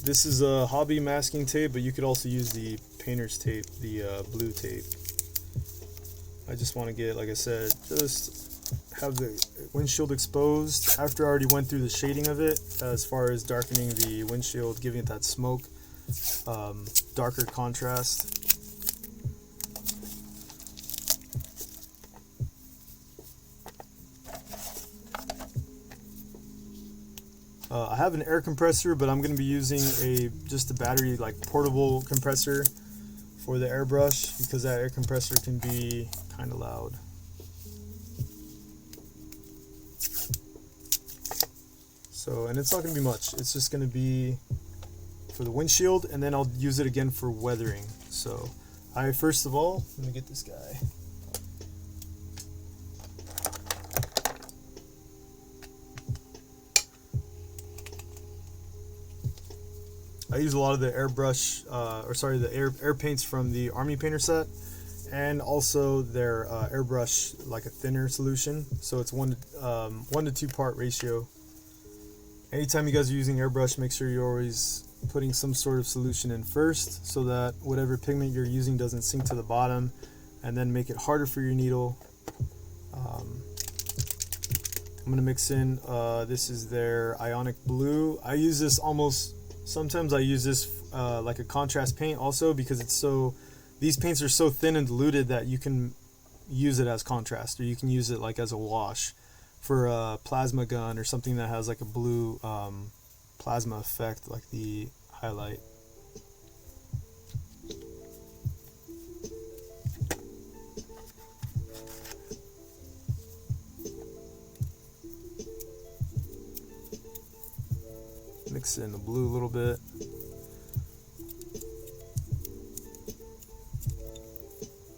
This is a hobby masking tape, but you could also use the painter's tape, the blue tape. I just want to get, like I said, just have the windshield exposed after I already went through the shading of it, as far as darkening the windshield, giving it that smoke, darker contrast. I have an air compressor, but I'm going to be using just a battery, like portable compressor for the airbrush, because that air compressor can be kind of loud. So, and it's not going to be much. It's just going to be for the windshield, and then I'll use it again for weathering. So, first of all, let me get this guy. I use a lot of the airbrush, the air paints from the Army Painter set, and also their airbrush, like a thinner solution. So it's 1 to 2 part ratio. Anytime you guys are using airbrush, make sure you're always putting some sort of solution in first, so that whatever pigment you're using doesn't sink to the bottom and then make it harder for your needle. I'm gonna mix in, this is their Ionic Blue. I use this sometimes I use this like a contrast paint also, because these paints are so thin and diluted that you can use it as contrast, or you can use it like as a wash for a plasma gun or something that has like a blue plasma effect, like the highlight. Mix in the blue a little bit.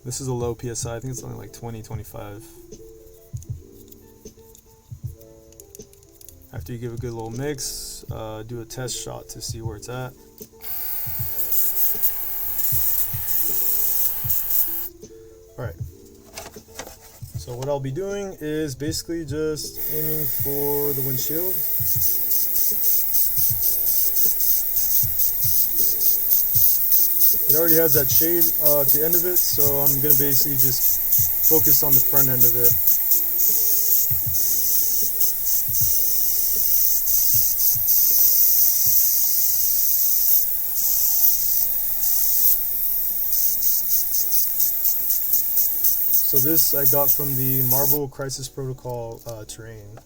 This is a low PSI, I think it's only like 20, 25. After you give a good little mix, do a test shot to see where it's at. Alright, so what I'll be doing is basically just aiming for the windshield. It already has that shade at the end of it, so I'm going to basically just focus on the front end of it. So this I got from the Marvel Crisis Protocol terrain.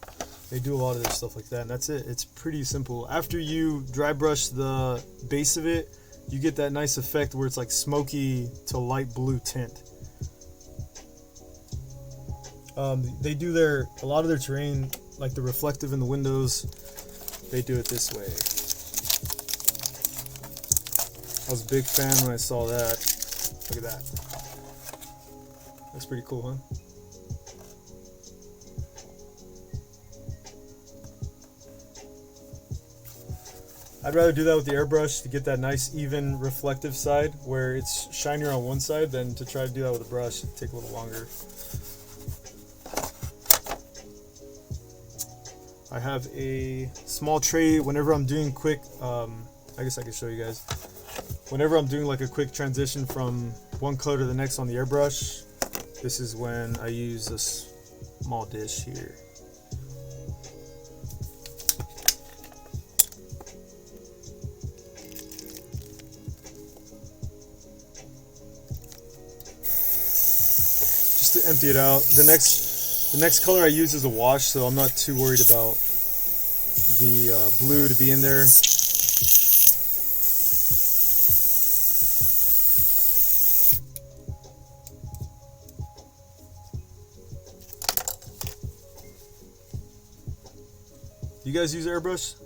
They do a lot of their stuff like that, and that's it. It's pretty simple. After you dry brush the base of it, you get that nice effect where it's like smoky to light blue tint. They do a lot of their terrain, like the reflective in the windows, they do it this way. I was a big fan when I saw that. Look at that. That's pretty cool, huh? I'd rather do that with the airbrush to get that nice even reflective side where it's shinier on one side than to try to do that with a brush. It'd take a little longer. I have a small tray whenever I'm doing quick, I guess I can show you guys. Whenever I'm doing like a quick transition from one color to the next on the airbrush, this is when I use a small dish here. Just to empty it out. The next color I use is a wash, so I'm not too worried about the blue to be in there. You guys use airbrush?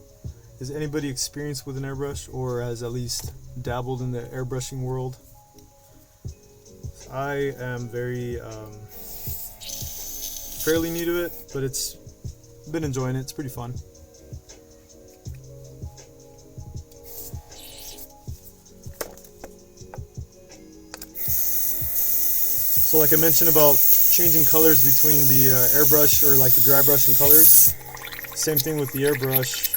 Is anybody experienced with an airbrush, or has at least dabbled in the airbrushing world? I am fairly new to it, but it's been enjoying it. It's pretty fun. So like I mentioned about changing colors between the airbrush or like the dry brushing colors, same thing with the airbrush.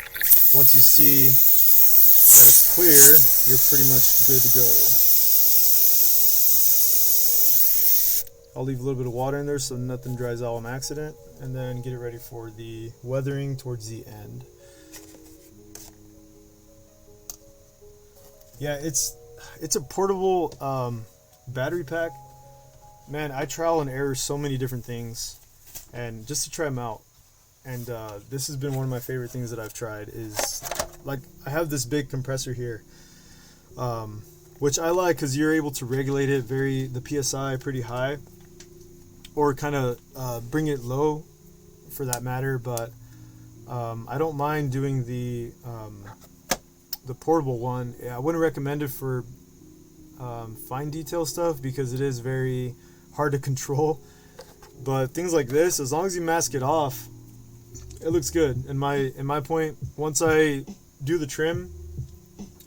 Once you see it's clear, you're pretty much good to go. I'll leave a little bit of water in there so nothing dries out on accident, and then get it ready for the weathering towards the end. Yeah, it's a portable battery pack. Man, I trial and error so many different things, and just to try them out. And this has been one of my favorite things that I've tried. Is like I have this big compressor here, which I like because you're able to regulate it the PSI pretty high, or kind of bring it low for that matter. But I don't mind doing the portable one. Yeah, I wouldn't recommend it for fine detail stuff because it is very hard to control. But things like this, as long as you mask it off, it looks good. In my point, once I do the trim,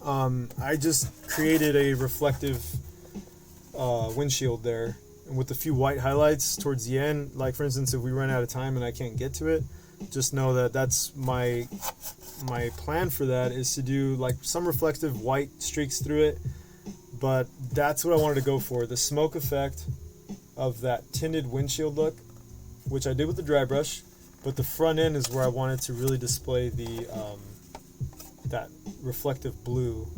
I just created a reflective windshield there, and with a few white highlights towards the end. Like for instance, if we run out of time and I can't get to it, just know that that's my plan for that, is to do like some reflective white streaks through it. But that's what I wanted to go for, the smoke effect of that tinted windshield look, which I did with the dry brush, but the front end is where I wanted to really display the that reflective blue.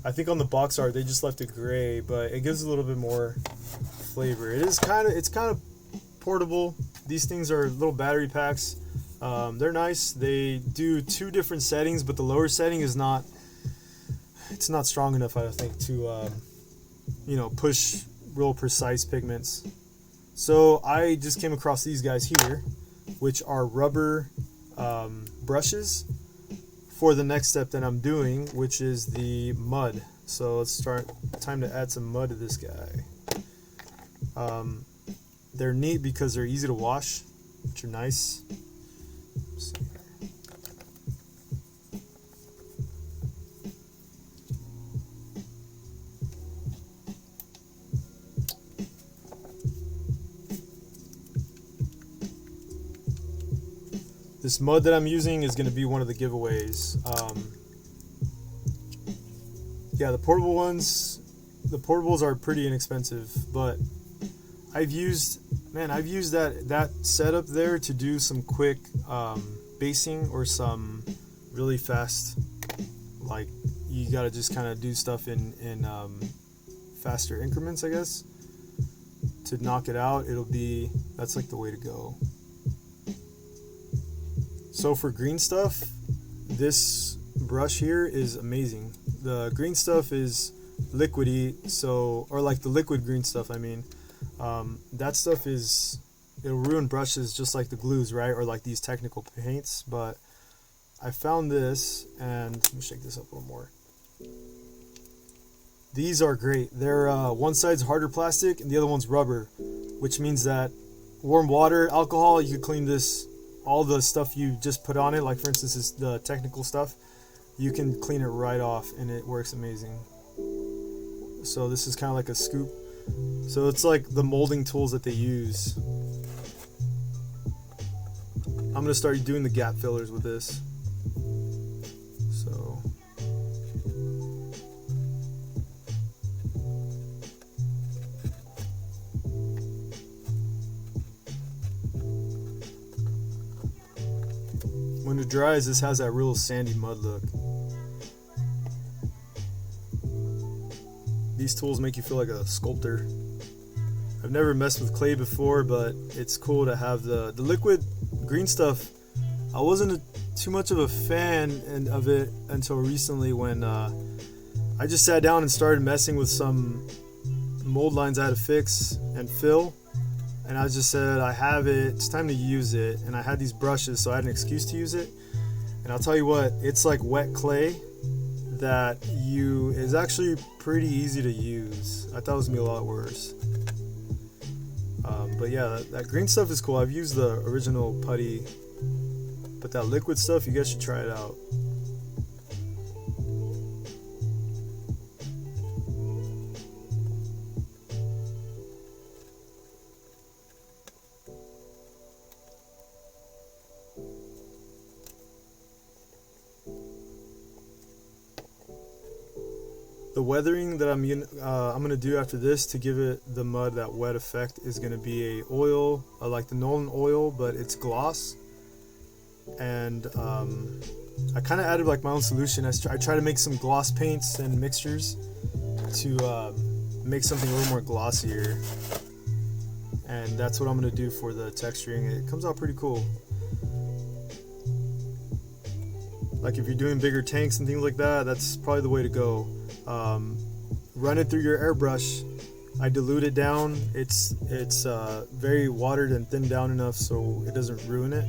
I think on the box art they just left it gray, but it gives a little bit more flavor. It's kind of portable. These things are little battery packs. They're nice. They do 2 different settings, but the lower setting is not strong enough, I think, to push real precise pigments. So I just came across these guys here, which are rubber brushes for the next step that I'm doing, which is the mud. So let's start. Time to add some mud to this guy. They're neat because they're easy to wash, which are nice. Let's see here. This mud that I'm using is going to be one of the giveaways. Yeah, the portables are pretty inexpensive, but I've used that setup there to do some quick basing or some really fast, like you got to just kind of do stuff in faster increments, I guess, to knock it out. That's like the way to go. So for green stuff, this brush here is amazing. The green stuff is liquidy, or like the liquid green stuff, I mean. That stuff it'll ruin brushes just like the glues, right? Or like these technical paints. But I found this, and let me shake this up a little more. These are great. They're one side's harder plastic and the other one's rubber, which means that warm water, alcohol, you could clean this. All the stuff you just put on it, like for instance is the technical stuff, you can clean it right off and it works amazing. So this is kind of like a scoop. So it's like the molding tools that they use. I'm going to start doing the gap fillers with this. So when it dries, this has that real sandy mud look. These tools make you feel like a sculptor. I've never messed with clay before, but it's cool to have the liquid green stuff. I wasn't too much of a fan of it until recently when I just sat down and started messing with some mold lines I had to fix and fill. And I just said, I have it, it's time to use it. And I had these brushes, so I had an excuse to use it. And I'll tell you what, it's like wet clay that is actually pretty easy to use. I thought it was gonna be a lot worse. But yeah, that green stuff is cool. I've used the original putty, but that liquid stuff, you guys should try it out. The weathering that I'm gonna do after this to give it the mud that wet effect is gonna be a oil, like the Nolan oil, but it's gloss. And I kind of added like my own solution. I try to make some gloss paints and mixtures to make something a little more glossier. And that's what I'm gonna do for the texturing. It comes out pretty cool. Like if you're doing bigger tanks and things like that, that's probably the way to go. Run it through your airbrush. I dilute it down. It's very watered and thinned down enough so it doesn't ruin it.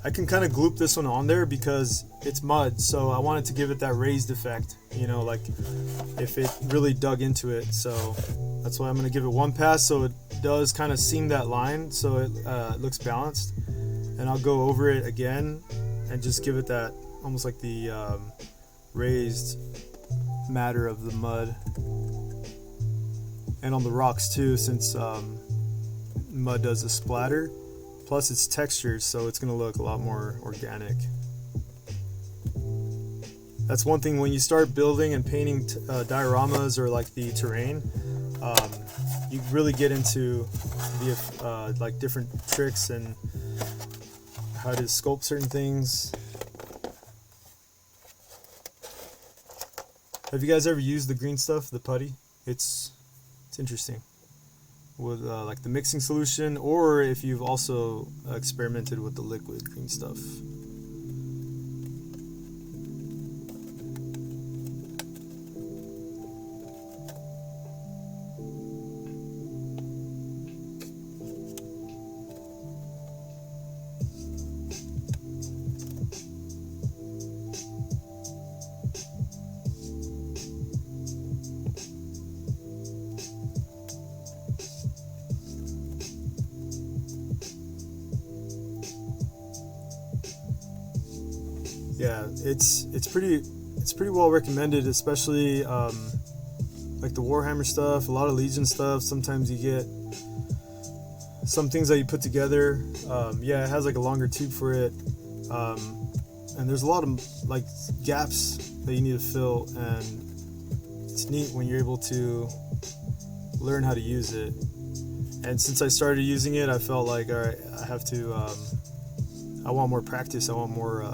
I can kind of gloop this one on there because it's mud, so I wanted to give it that raised effect, like if it really dug into it. So that's why I'm going to give it one pass so it does kind of seam that line so it looks balanced. And I'll go over it again and just give it that almost like the raised matter of the mud. And on the rocks too, since mud does a splatter. Plus it's textured, so it's going to look a lot more organic. That's one thing when you start building and painting dioramas or like the terrain. You really get into the like different tricks and how to sculpt certain things. Have you guys ever used the green stuff, the putty? It's interesting with like the mixing solution, or if you've also experimented with the liquid green stuff. Yeah, it's pretty well recommended, especially like the Warhammer stuff, a lot of Legion stuff. Sometimes you get some things that you put together. Yeah, it has like a longer tube for it, and there's a lot of like gaps that you need to fill, and it's neat when you're able to learn how to use it. And since I started using it, I felt like, all right, I have to. I want more practice. I want more.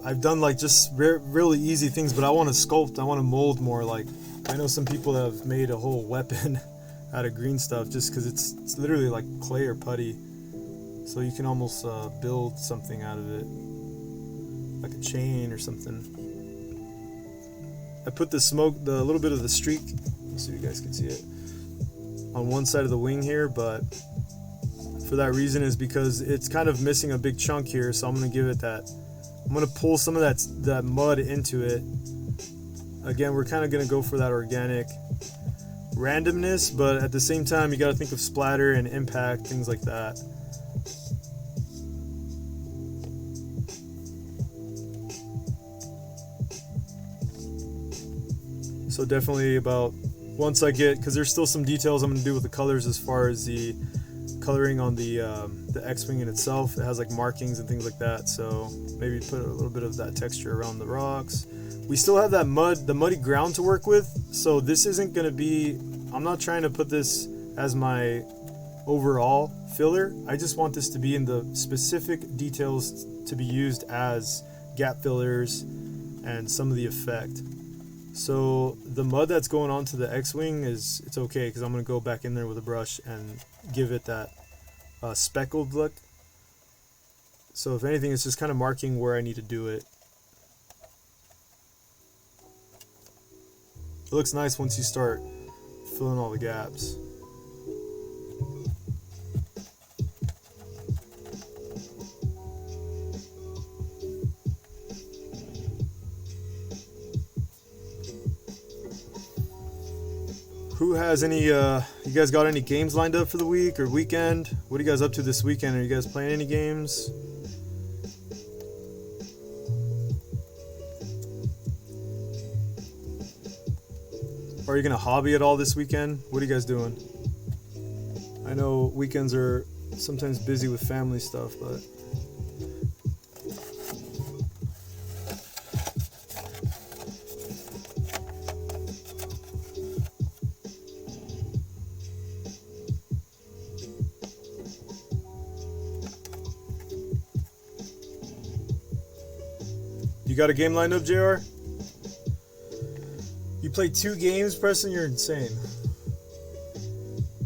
I've done like just really easy things, but I want to sculpt. I want to mold more. Like I know some people that have made a whole weapon out of green stuff just because it's literally like clay or putty, so you can almost build something out of it, like a chain or something. I put the little bit of the streak, so you guys can see it, on one side of the wing here, but for that reason is because it's kind of missing a big chunk here, so I'm gonna give it that. I'm gonna pull some of that mud into it. Again, we're kind of gonna go for that organic randomness, but at the same time, you gotta think of splatter and impact, things like that. So definitely about once I get, because there's still some details I'm gonna do with the colors as far as the coloring on the X-Wing in itself. It has like markings and things like that, so maybe put a little bit of that texture around the rocks. We still have that the muddy ground to work with, so this isn't going to be, I'm not trying to put this as my overall filler. I just want this to be in the specific details to be used as gap fillers and some of the effect. So the mud that's going onto the X-Wing it's okay, because I'm going to go back in there with a brush and give it that speckled look. So if anything, it's just kind of marking where I need to do it. It looks nice once you start filling all the gaps. Who has any, you guys got any games lined up for the week or weekend? What are you guys up to this weekend? Are you guys playing any games? Are you going to hobby at all this weekend? What are you guys doing? I know weekends are sometimes busy with family stuff, but... You got a game lined up, JR? You played 2 games, Preston? You're insane.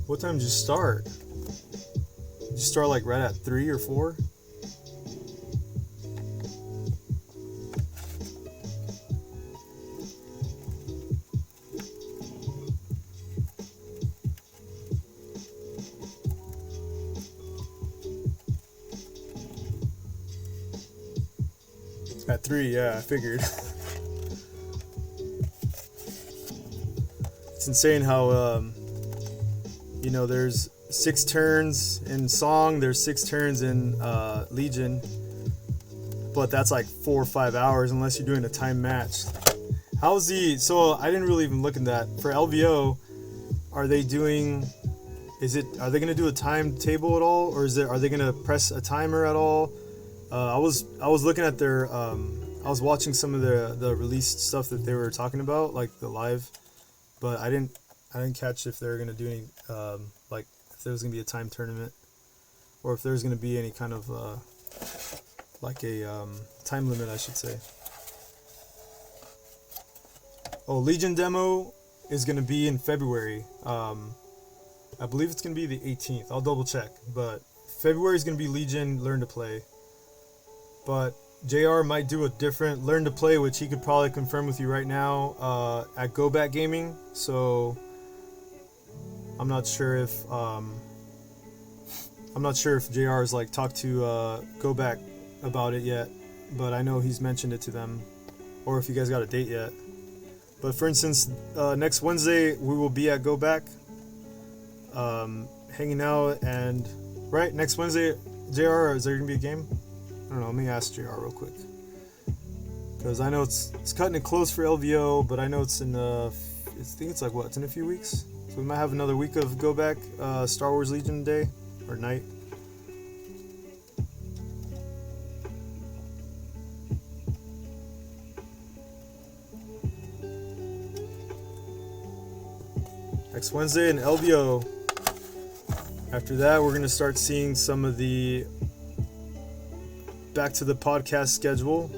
What time did you start? Did you start like right at 3 or 4? At 3, yeah, I figured. It's insane how, you know, there's 6 turns in Song, there's 6 turns in Legion, but that's like 4 or 5 hours unless you're doing a time match. How's so I didn't really even look at that. For LVO, are they doing, are they going to do a timetable at all, or are they going to press a timer at all? I was looking at their, I I was watching some of the released stuff that they were talking about, like the live, but I didn't catch if they were gonna do any like if there was gonna be a time tournament, or if there's gonna be any kind of like a time limit, I should say. Oh, Legion demo is gonna be in February. I believe it's gonna be the 18th. I'll double check, but February is gonna be Legion Learn to Play. But JR might do a different Learn to Play, which he could probably confirm with you right now at Go Back Gaming. So I'm not sure if JR has like talked to Go Back about it yet, but I know he's mentioned it to them, or if you guys got a date yet. But for instance, next Wednesday we will be at Go Back, hanging out, and right next Wednesday, JR, is there gonna be a game? I don't know. Let me ask JR real quick, because I know it's cutting it close for LVO, but I know it's in I think it's like what? It's in a few weeks, so we might have another week of Go Back Star Wars Legion Day or night. Next Wednesday in LVO. After that, we're gonna start seeing some of the back to the podcast schedule.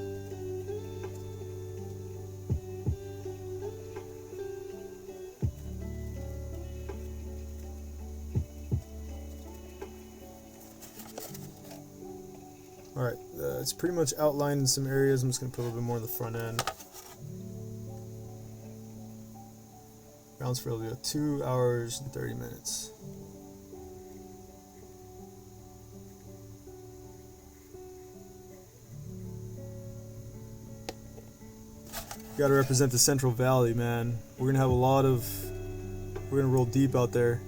Alright, it's pretty much outlined in some areas. I'm just going to put a little bit more on the front end. Rounds for LVO, 2 hours and 30 minutes. Got to represent the Central Valley, man. We're gonna have we're gonna roll deep out there.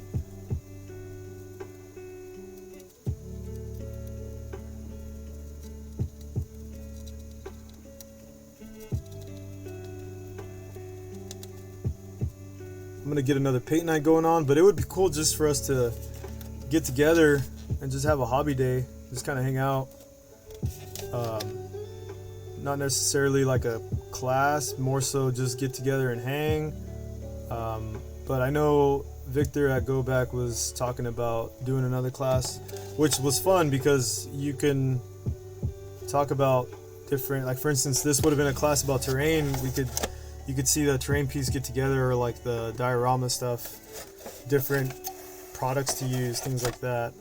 I'm gonna get another paint night going on, but it would be cool just for us to get together and just have a hobby day, just kind of hang out. Not necessarily like a class, more so just get together and hang. But I know Victor at Go Back was talking about doing another class, which was fun because you can talk about different, like for instance, this would have been a class about terrain. You could see the terrain piece get together, or like the diorama stuff, different products to use, things like that.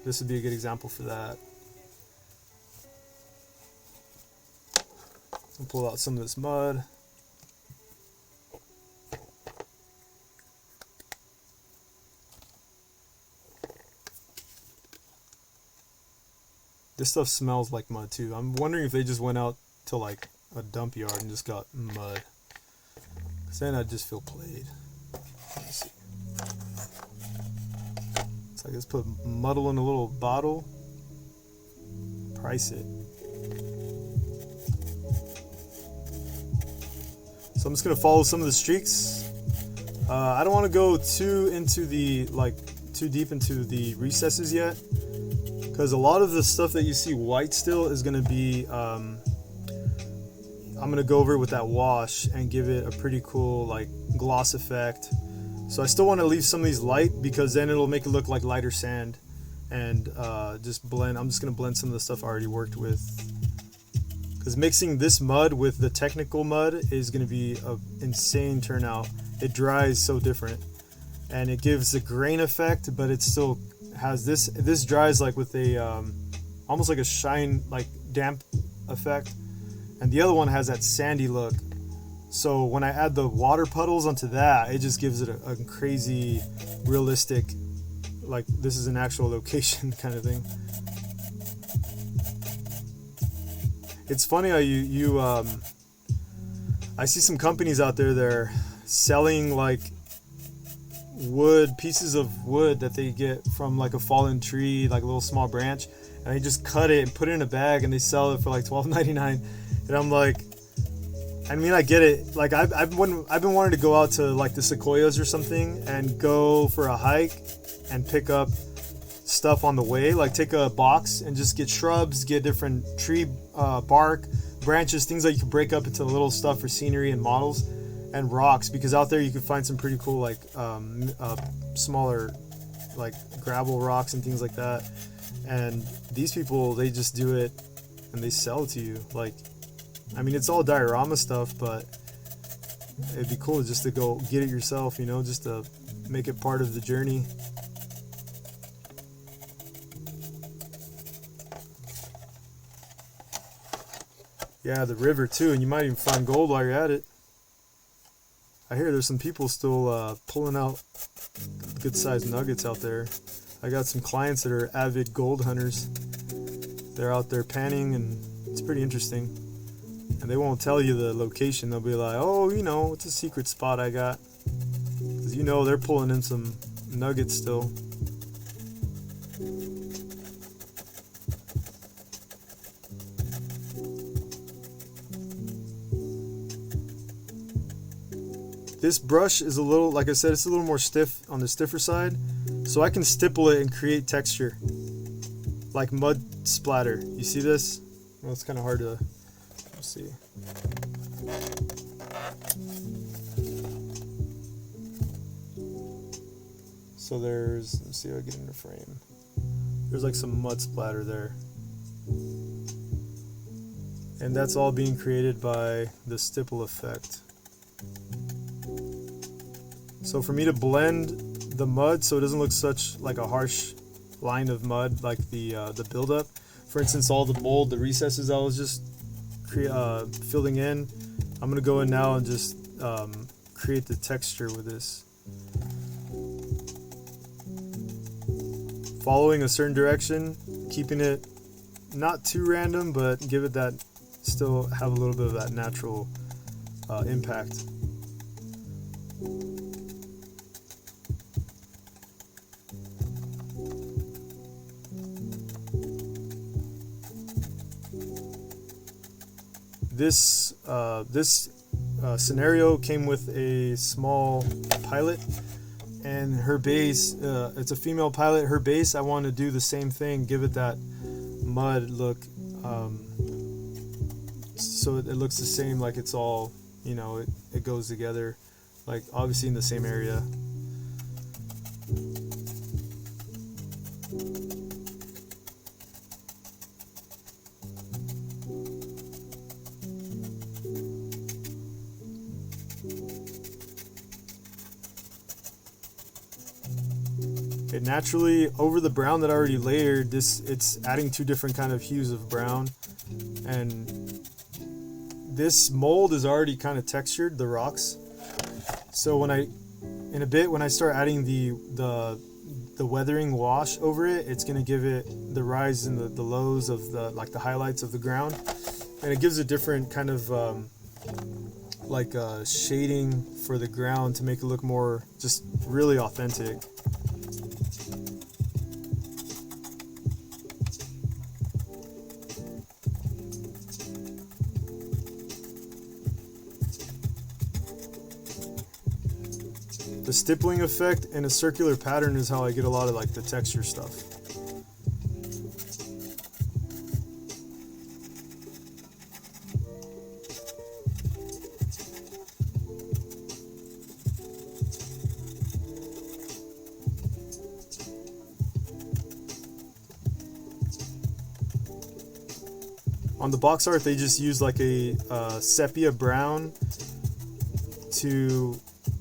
This would be a good example for that. I'll pull out some of this mud. This stuff smells like mud too. I'm wondering if they just went out to like a dump yard and just got mud. 'Cause then I'd just feel played. Let me see. It's like, let's put muddle in a little bottle. Price it. So I'm just gonna follow some of the streaks. I don't want to go too deep into the recesses yet, because a lot of the stuff that you see white still is gonna be. I'm gonna go over it with that wash and give it a pretty cool like gloss effect. So I still want to leave some of these light, because then it'll make it look like lighter sand, and just blend. I'm just gonna blend some of the stuff I already worked with. Because mixing this mud with the technical mud is going to be an insane turnout. It dries so different, and it gives a grain effect, but it still has this. This dries like with a almost like a shine, like damp effect, and the other one has that sandy look. So when I add the water puddles onto that, it just gives it a crazy, realistic, like this is an actual location kind of thing. It's funny how I see some companies out there that are selling like pieces of wood that they get from like a fallen tree, like a little small branch, and they just cut it and put it in a bag and they sell it for like $12.99. And I'm like, I mean, I get it. Like I've been wanting to go out to like the Sequoias or something and go for a hike and pick up stuff on the way, like take a box and just get shrubs, get different tree bark, branches, things that you can break up into little stuff for scenery and models, and rocks, because out there you can find some pretty cool like smaller like gravel rocks and things like that. And these people, they just do it and they sell it to you. Like, I mean, it's all diorama stuff, but it'd be cool just to go get it yourself, you know, just to make it part of the journey. Yeah, the river too, and you might even find gold while you're at it. I hear there's some people still pulling out good sized nuggets out there. I got some clients that are avid gold hunters. They're out there panning, and it's pretty interesting. And they won't tell you the location. They'll be like, oh, you know, it's a secret spot I got. Because you know they're pulling in some nuggets still. This brush is a little, like I said, it's a little more stiff on the stiffer side. So I can stipple it and create texture. Like mud splatter. You see this? Well, it's kind of hard to see. So there's, let me see if I get in the frame. There's like some mud splatter there. And that's all being created by the stipple effect. So for me to blend the mud so it doesn't look such like a harsh line of mud like the buildup. For instance, all the mold, the recesses I was just filling in, I'm gonna go in now and just create the texture with this. Following a certain direction, keeping it not too random, but give it that, still have a little bit of that natural impact. This scenario came with a small pilot, and her base, it's a female pilot. Her base, I want to do the same thing, give it that mud look, so it looks the same, like it's all, you know, it goes together, like obviously in the same area. It naturally, over the brown that I already layered, it's adding two different kind of hues of brown, and this mold is already kind of textured, the rocks. So when I start adding the weathering wash over it, it's gonna give it the rise and the lows of the highlights of the ground, and it gives a different kind of shading for the ground to make it look more just really authentic. The stippling effect and a circular pattern is how I get a lot of like the texture stuff. On the box art, they just use like a sepia brown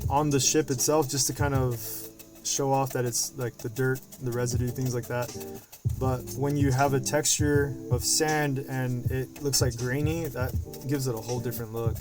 on the ship itself, just to kind of show off that it's like the dirt, the residue, things like that. But when you have a texture of sand and it looks like grainy, that gives it a whole different look.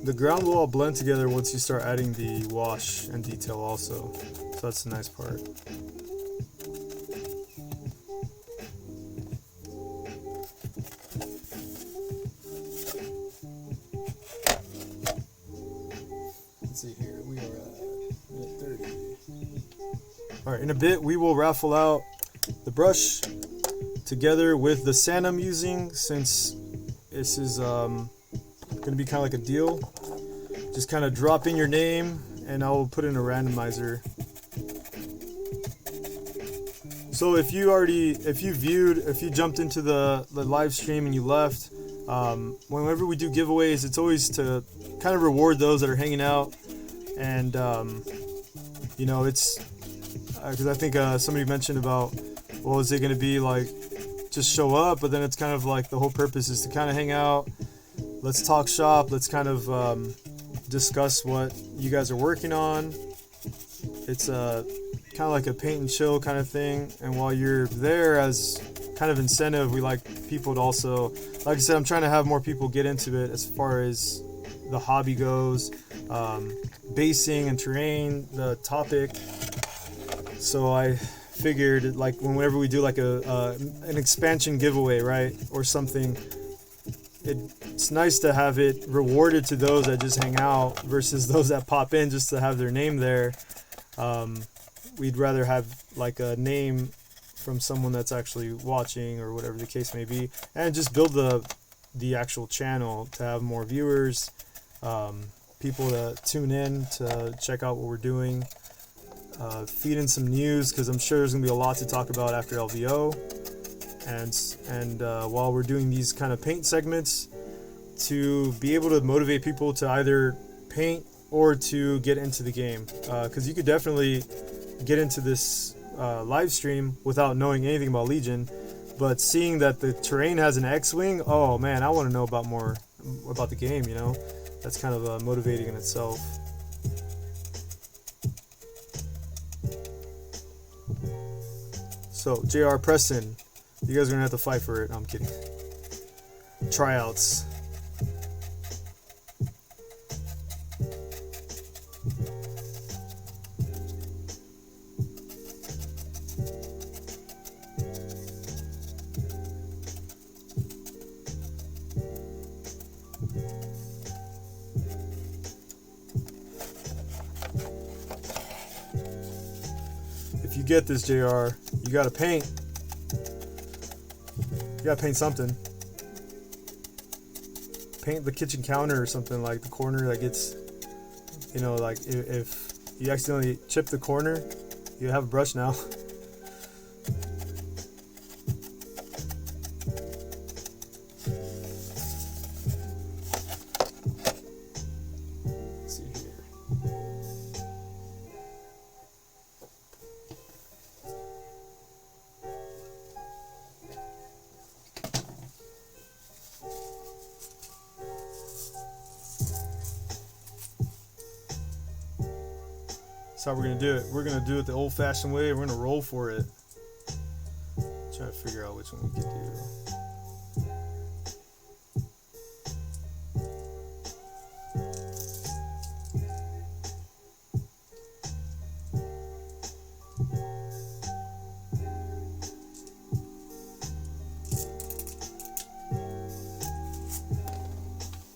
The ground will all blend together once you start adding the wash and detail also. So that's the nice part. Let's see here, we are at minute 30. Alright, in a bit we will raffle out the brush together with the sand I'm using, since this is going to be kind of like a deal. Just kind of drop in your name and I'll put in a randomizer. So if you jumped into the live stream and you left, whenever we do giveaways, it's always to kind of reward those that are hanging out. And you know, it's because I think somebody mentioned about, well, is it going to be like just show up? But then it's kind of like the whole purpose is to kind of hang out, let's talk shop, let's kind of discuss what you guys are working on. It's kind of like a paint and chill kind of thing. And while you're there, as kind of incentive, we like people to also, like I said, I'm trying to have more people get into it as far as the hobby goes, basing and terrain, the topic. So I figured, like, whenever we do like an expansion giveaway, right, or something, it's nice to have it rewarded to those that just hang out versus those that pop in just to have their name there. We'd rather have like a name from someone that's actually watching, or whatever the case may be, and just build the actual channel to have more viewers, people to tune in to check out what we're doing, feed in some news, because I'm sure there's gonna be a lot to talk about after LVO, and while we're doing these kind of paint segments, to be able to motivate people to either paint or to get into the game, because you could definitely get into this live stream without knowing anything about Legion, but seeing that the terrain has an X-wing, oh man, I want to know more about the game, you know. That's kind of motivating in itself. So JR, Preston, you guys are gonna have to fight for it. No, I'm kidding. Tryouts. If you get this, JR, you gotta paint. You gotta paint something. Paint the kitchen counter or something, like the corner that gets, you know, like if you accidentally chip the corner, you have a brush now. Let's see here. That's how we're gonna do it. We're gonna do it the old-fashioned way. We're gonna roll for it. Trying to figure out which one we could do.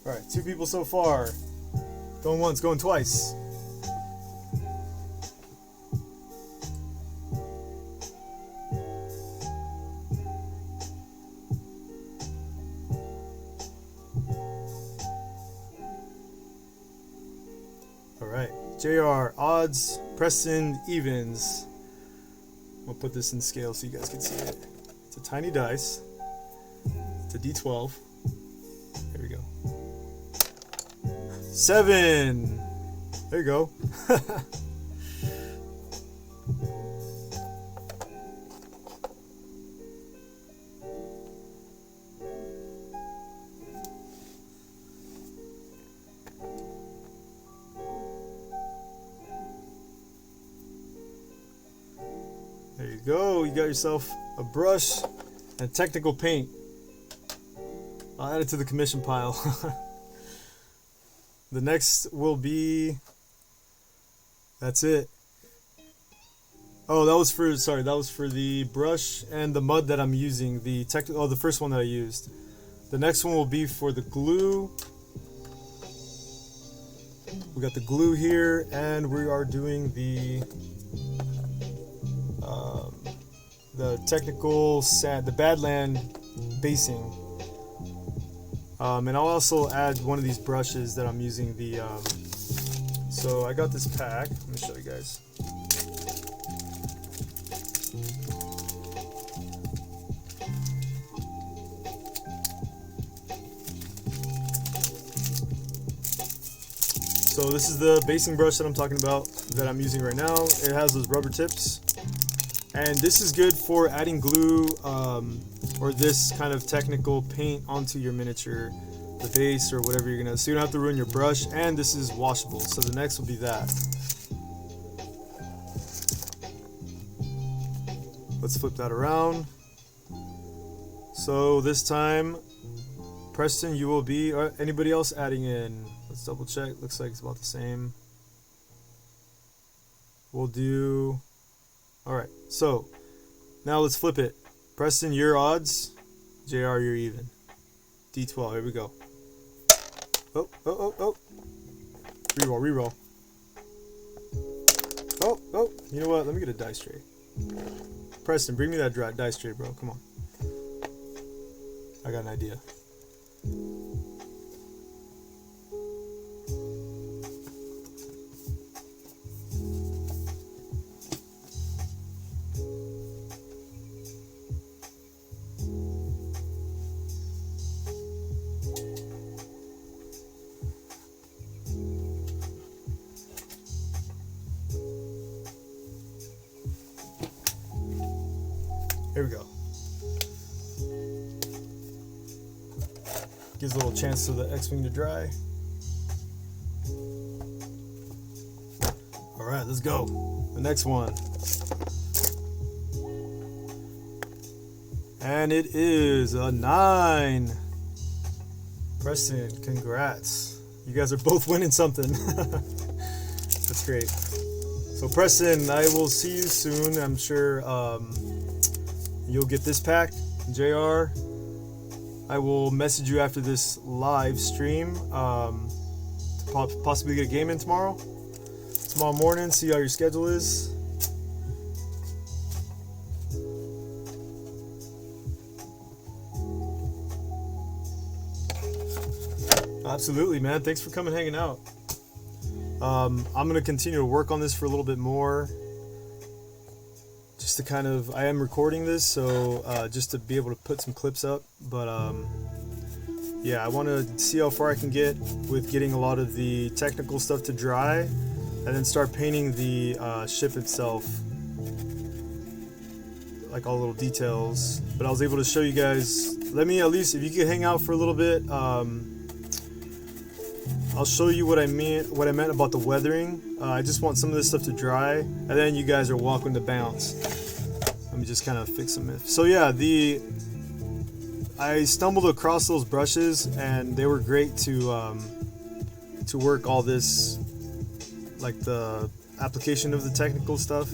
All right, 2 people so far. Going once, going twice. Alright, JR, odds, Preston, evens. We'll put this in scale so you guys can see it. It's a tiny dice. It's a D12. There we go. 7! There you go. There you go. You got yourself a brush and technical paint. I'll add it to the commission pile. the next will be, that's it. Oh, that was for, sorry, that was for the brush and the mud that I'm using. The first one that I used. The next one will be for the glue. We got the glue here, and we are doing the technical sand, the Badland basing. And I'll also add one of these brushes that I'm using. So I got this pack. Let me show you guys. So this is the basing brush that I'm talking about, that I'm using right now. It has those rubber tips. And this is good for adding glue or this kind of technical paint onto your miniature, the base or whatever you're gonna, so you don't have to ruin your brush, and this is washable. So the next will be that. Let's flip that around. So this time, Preston, you will be, or anybody else adding in? Let's double check. Looks like it's about the same. We'll do, all right, so now let's flip it. Preston, your odds. JR, you're even. D12, here we go. Oh, oh, oh, oh. Reroll, reroll. Oh, oh, you know what? Let me get a dice tray. Preston, bring me that dice tray, bro. Come on. I got an idea. Here we go. Gives a little chance to the X-Wing to dry. Alright, let's go. The next one. And it is a 9. Preston, congrats. You guys are both winning something. That's great. So Preston, I will see you soon. I'm sure you'll get this pack. JR, I will message you after this live stream to possibly get a game in tomorrow morning, see how your schedule is. Absolutely, man. Thanks for coming hanging out. I'm going to continue to work on this for a little bit more. Just to kind of, I am recording this, so just to be able to put some clips up. But yeah, I want to see how far I can get with getting a lot of the technical stuff to dry, and then start painting the ship itself, like all the little details. But I was able to show you guys. Let me, at least, if you could hang out for a little bit, I'll show you what I meant about the weathering. I just want some of this stuff to dry, and then you guys are welcome to bounce. Let me just kind of fix them. So yeah, I stumbled across those brushes, and they were great to work all this, like the application of the technical stuff.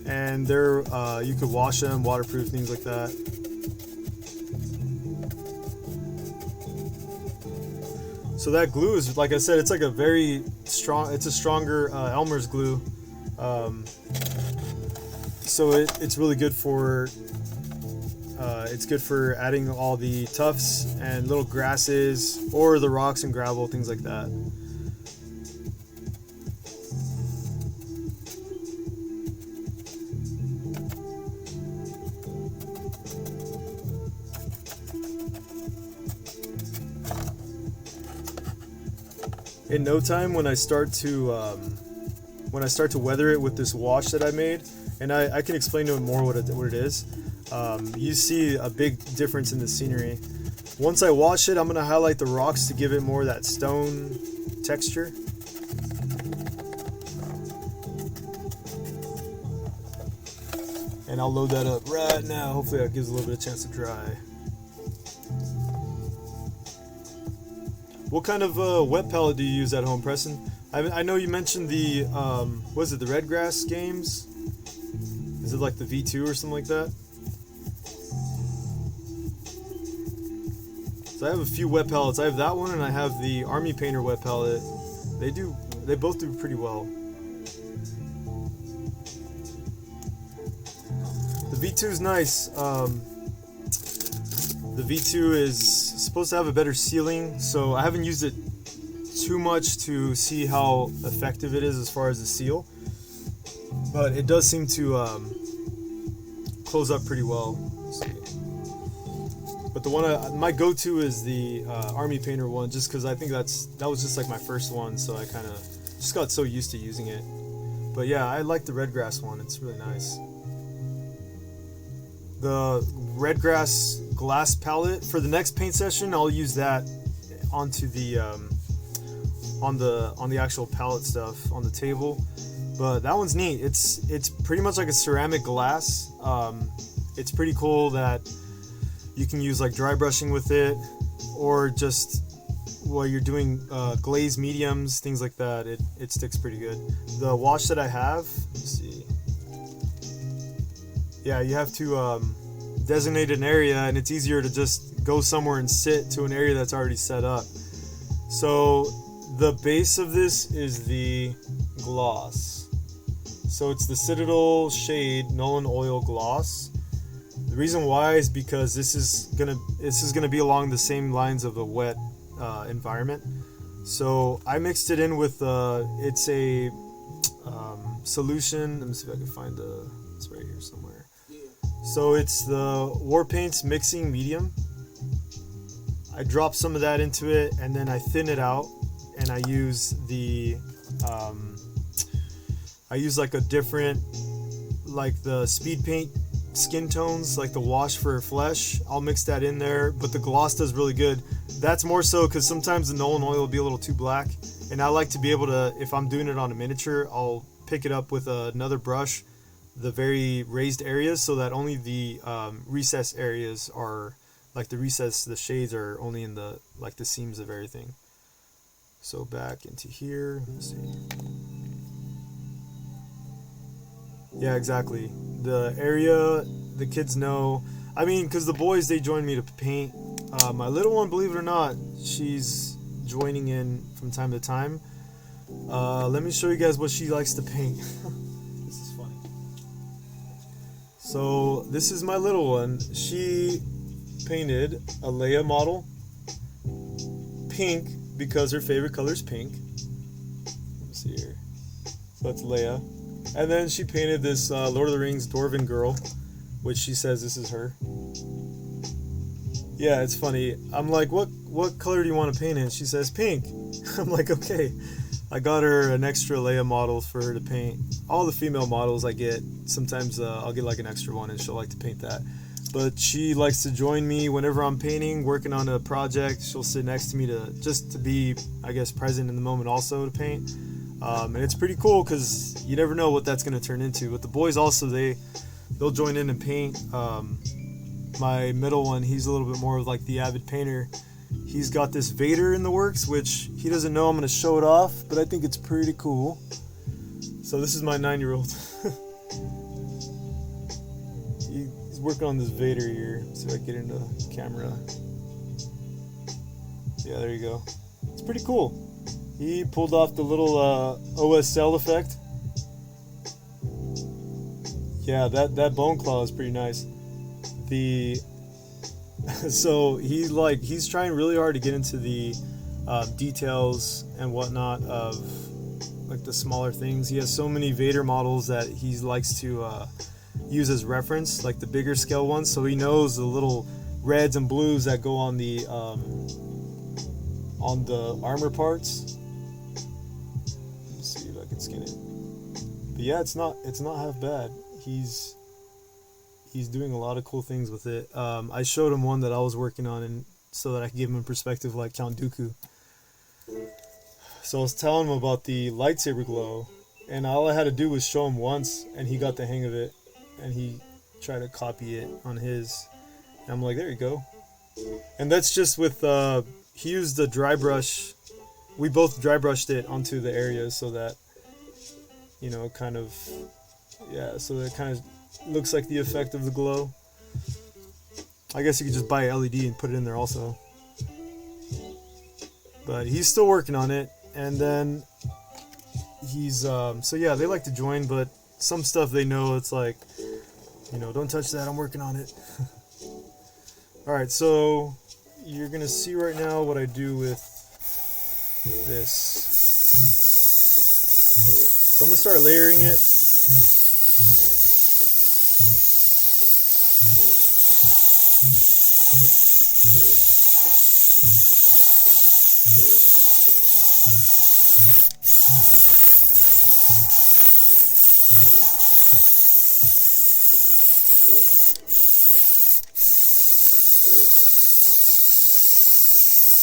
And they're you could wash them, waterproof, things like that. So that glue is, like I said, it's like a very strong, it's a stronger Elmer's glue. So it's really good for, it's good for adding all the tufts and little grasses, or the rocks and gravel, things like that. In no time, when I start to weather it with this wash that I made, and I can explain to him more what it is, you see a big difference in the scenery. Once I wash it, I'm going to highlight the rocks to give it more of that stone texture. And I'll load that up right now. Hopefully that gives a little bit of chance to dry. What kind of wet palette do you use at home, Preston? I know you mentioned the was it the Red Grass games? Is it like the V2 or something like that? So I have a few wet palettes. I have that one, and I have the Army Painter wet palette. They both do pretty well. The V2 is nice. The V2 is supposed to have a better sealing, so I haven't used it too much to see how effective it is as far as the seal. But it does seem to close up pretty well. Let's see. But the one my go-to is the Army Painter one, just because I think that was just like my first one, so I kind of just got so used to using it. But yeah, I like the Red Grass one. It's really nice. The Red Grass glass palette for the next paint session, I'll use that onto the on the actual palette stuff on the table. But that one's neat. It's pretty much like a ceramic glass. It's pretty cool that you can use like dry brushing with it, or just while you're doing glaze mediums, things like that. It sticks pretty good. The wash that I have, let's see. Yeah, you have to designate an area, and it's easier to just go somewhere and sit to an area that's already set up. So the base of this is the gloss. So it's the Citadel Shade Nolan Oil Gloss. The reason why is because this is gonna be along the same lines of a wet environment. So I mixed it in with it's a solution. Let me see if I can find it's right here somewhere. So it's the War Paints mixing medium. I drop some of that into it, and then I thin it out, and I use the I use like a different, like the speed paint skin tones, like the wash for flesh. I'll mix that in there, but the gloss does really good. That's more so because sometimes the Nolan oil will be a little too black, and I like to be able to, if I'm doing it on a miniature, I'll pick it up with another brush, the very raised areas, so that only the recessed areas are, like the shades are only in the, like the seams of everything. So back into here, let's see. Yeah, exactly. The area, the kids know. I mean, because the boys, they join me to paint. My little one, believe it or not, she's joining in from time to time. Let me show you guys what she likes to paint. This is funny. So this is my little one. She painted a Leia model pink because her favorite color is pink. Let's see here. So that's Leia. And then she painted this Lord of the Rings Dwarven girl, which she says this is her. Yeah, it's funny. I'm like, what color do you want to paint in? She says pink. I'm like, okay. I got her an extra Leia model for her to paint. All the female models I get, sometimes I'll get like an extra one and she'll like to paint that. But she likes to join me whenever I'm painting, working on a project. She'll sit next to me to be, I guess, present in the moment also to paint. And it's pretty cool because you never know what that's going to turn into. But the boys also, they'll join in and paint. My middle one, he's a little bit more of like the avid painter. He's got this Vader in the works, which he doesn't know I'm going to show it off, but I think it's pretty cool. So this is my 9-year-old. He's working on this Vader here. Let's see if I can get into camera. Yeah, there you go. It's pretty cool. He pulled off the little OSL effect. Yeah, that bone claw is pretty nice. So he's trying really hard to get into the details and whatnot of like the smaller things. He has so many Vader models that he likes to use as reference, like the bigger scale ones, so he knows the little reds and blues that go on the armor parts. Let's see if I can skin it. But yeah, it's not half bad. He's doing a lot of cool things with it. I showed him one that I was working on, and so that I could give him a perspective like Count Dooku. So I was telling him about the lightsaber glow, and all I had to do was show him once, and he got the hang of it, and he tried to copy it on his. And I'm like, there you go. And that's just with he used the dry brush. We both dry brushed it onto the areas so that, you know, kind of, yeah, so that it kind of looks like the effect of the glow. I guess you could just buy an LED and put it in there also. But he's still working on it. And then he's, so yeah, they like to join, but some stuff they know, it's like, you know, don't touch that, I'm working on it. Alright, so you're going to see right now what I do with this. So I'm going to start layering it.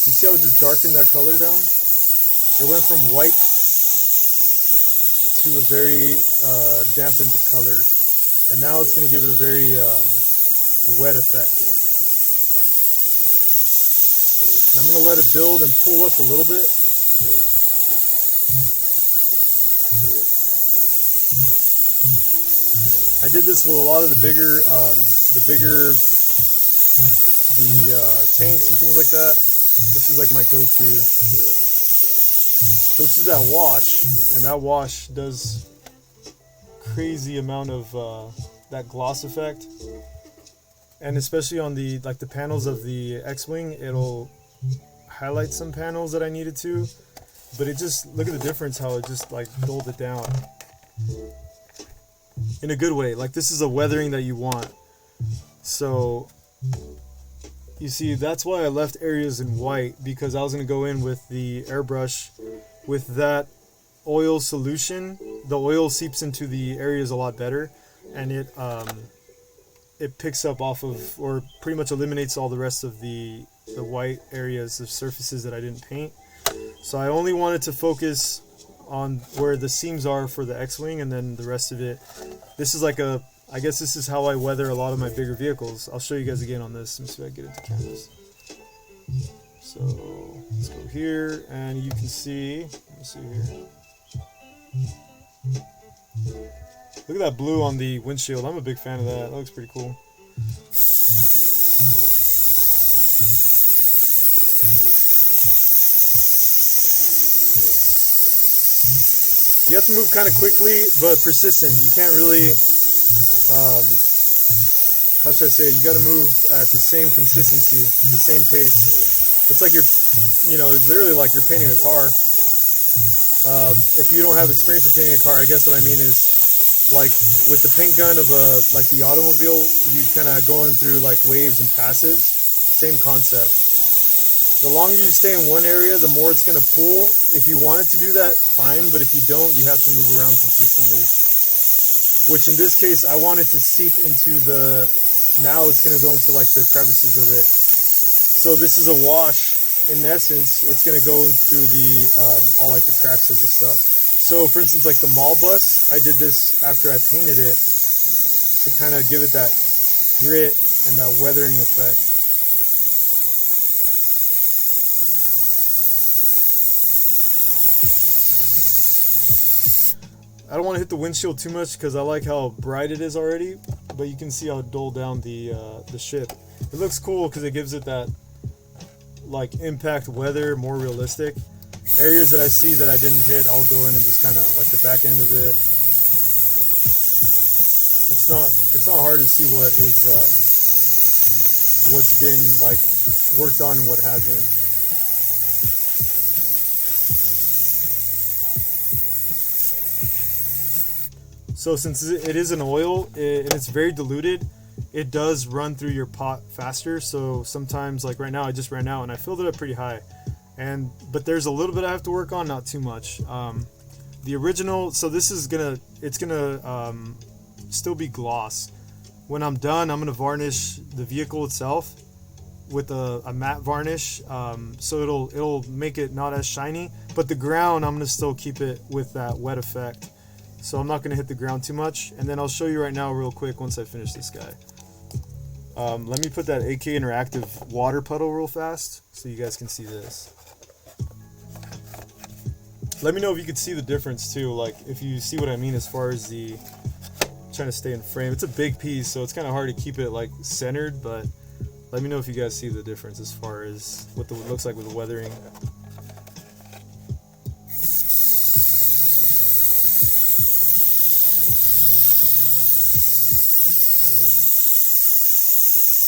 You see how it just darkened that color down? It went from white to a very dampened color. And now it's going to give it a very wet effect. And I'm going to let it build and pull up a little bit. I did this with a lot of the bigger tanks and things like that. This is like my go-to. So this is that wash, and that wash does crazy amount of that gloss effect, and especially on the the panels of the X-Wing, it'll highlight some panels that I needed to, but it just, look at the difference how it just like dulled it down in a good way. Like, this is a weathering that you want. So you see, that's why I left areas in white, because I was going to go in with the airbrush with that oil solution. The oil seeps into the areas a lot better, and it picks up off of, or pretty much eliminates all the rest of the white areas of surfaces that I didn't paint. So I only wanted to focus on where the seams are for the X-Wing, and then the rest of it. This is like a, I guess this is how I weather a lot of my bigger vehicles. I'll show you guys again on this. Let me see if I can get into canvas. So let's go here, and you can see, let me see here. Look at that blue on the windshield. I'm a big fan of that. That looks pretty cool. You have to move kind of quickly, but persistent. You can't really, how should I say it? You got to move at the same consistency, the same pace. It's like you know, it's literally like you're painting a car. If you don't have experience with painting a car, I guess what I mean is, like with the paint gun of like the automobile, you kind of going through like waves and passes. Same concept. The longer you stay in one area, the more it's going to pool. If you wanted to do that, fine, but if you don't, you have to move around consistently. Which in this case, I wanted to seep into the, now it's going to go into like the crevices of it. So this is a wash. In essence, it's going to go through the, all like the cracks of the stuff. So for instance, like the mall bus, I did this after I painted it to kind of give it that grit and that weathering effect. I don't want to hit the windshield too much because I like how bright it is already, but you can see how it dulled down the ship. It looks cool because it gives it that like impact weather, more realistic. Areas that I see that I didn't hit, I'll go in and just kind of like the back end of it. It's not hard to see what is what's been like worked on and what hasn't. So since it is an oil and it's very diluted, it does run through your pot faster. So sometimes, like right now, I just ran out and I filled it up pretty high. But there's a little bit I have to work on, not too much. The original, so this is it's gonna still be gloss. When I'm done, I'm gonna varnish the vehicle itself with a matte varnish. So it'll make it not as shiny, but the ground, I'm gonna still keep it with that wet effect. So I'm not going to hit the ground too much, and then I'll show you right now real quick once I finish this guy. Let me put that AK Interactive water puddle real fast so you guys can see this. Let me know if you could see the difference too, like if you see what I mean as far as the trying to stay in frame. It's a big piece, so it's kind of hard to keep it like centered, but let me know if you guys see the difference as far as what it looks like with the weathering.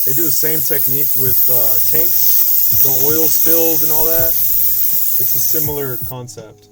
They do the same technique with tanks, the oil spills and all that. It's a similar concept.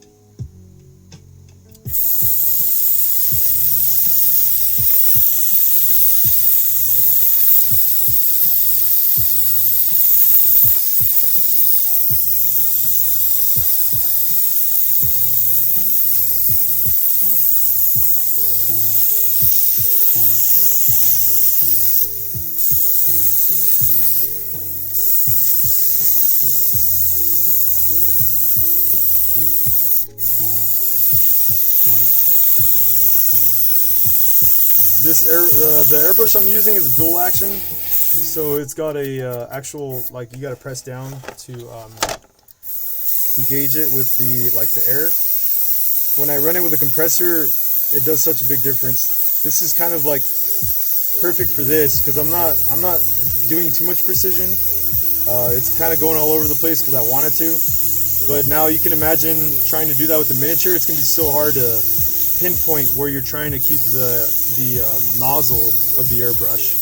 The airbrush I'm using is a dual action, so it's got a actual, like, you got to press down to engage it with the air. When I run it with a compressor, it does such a big difference. This is kind of like perfect for this because I'm not doing too much precision. It's kind of going all over the place because I wanted to, but now you can imagine trying to do that with the miniature. It's gonna be so hard to pinpoint where you're trying to keep the nozzle of the airbrush.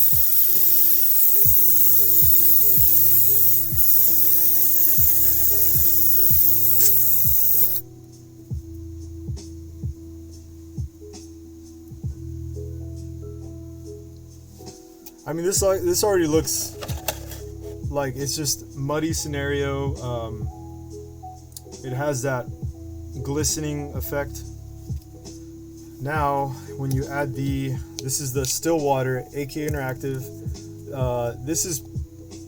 I mean, this already looks like it's just muddy scenario. It has that glistening effect. Now, when you add this is the still water AK Interactive. This is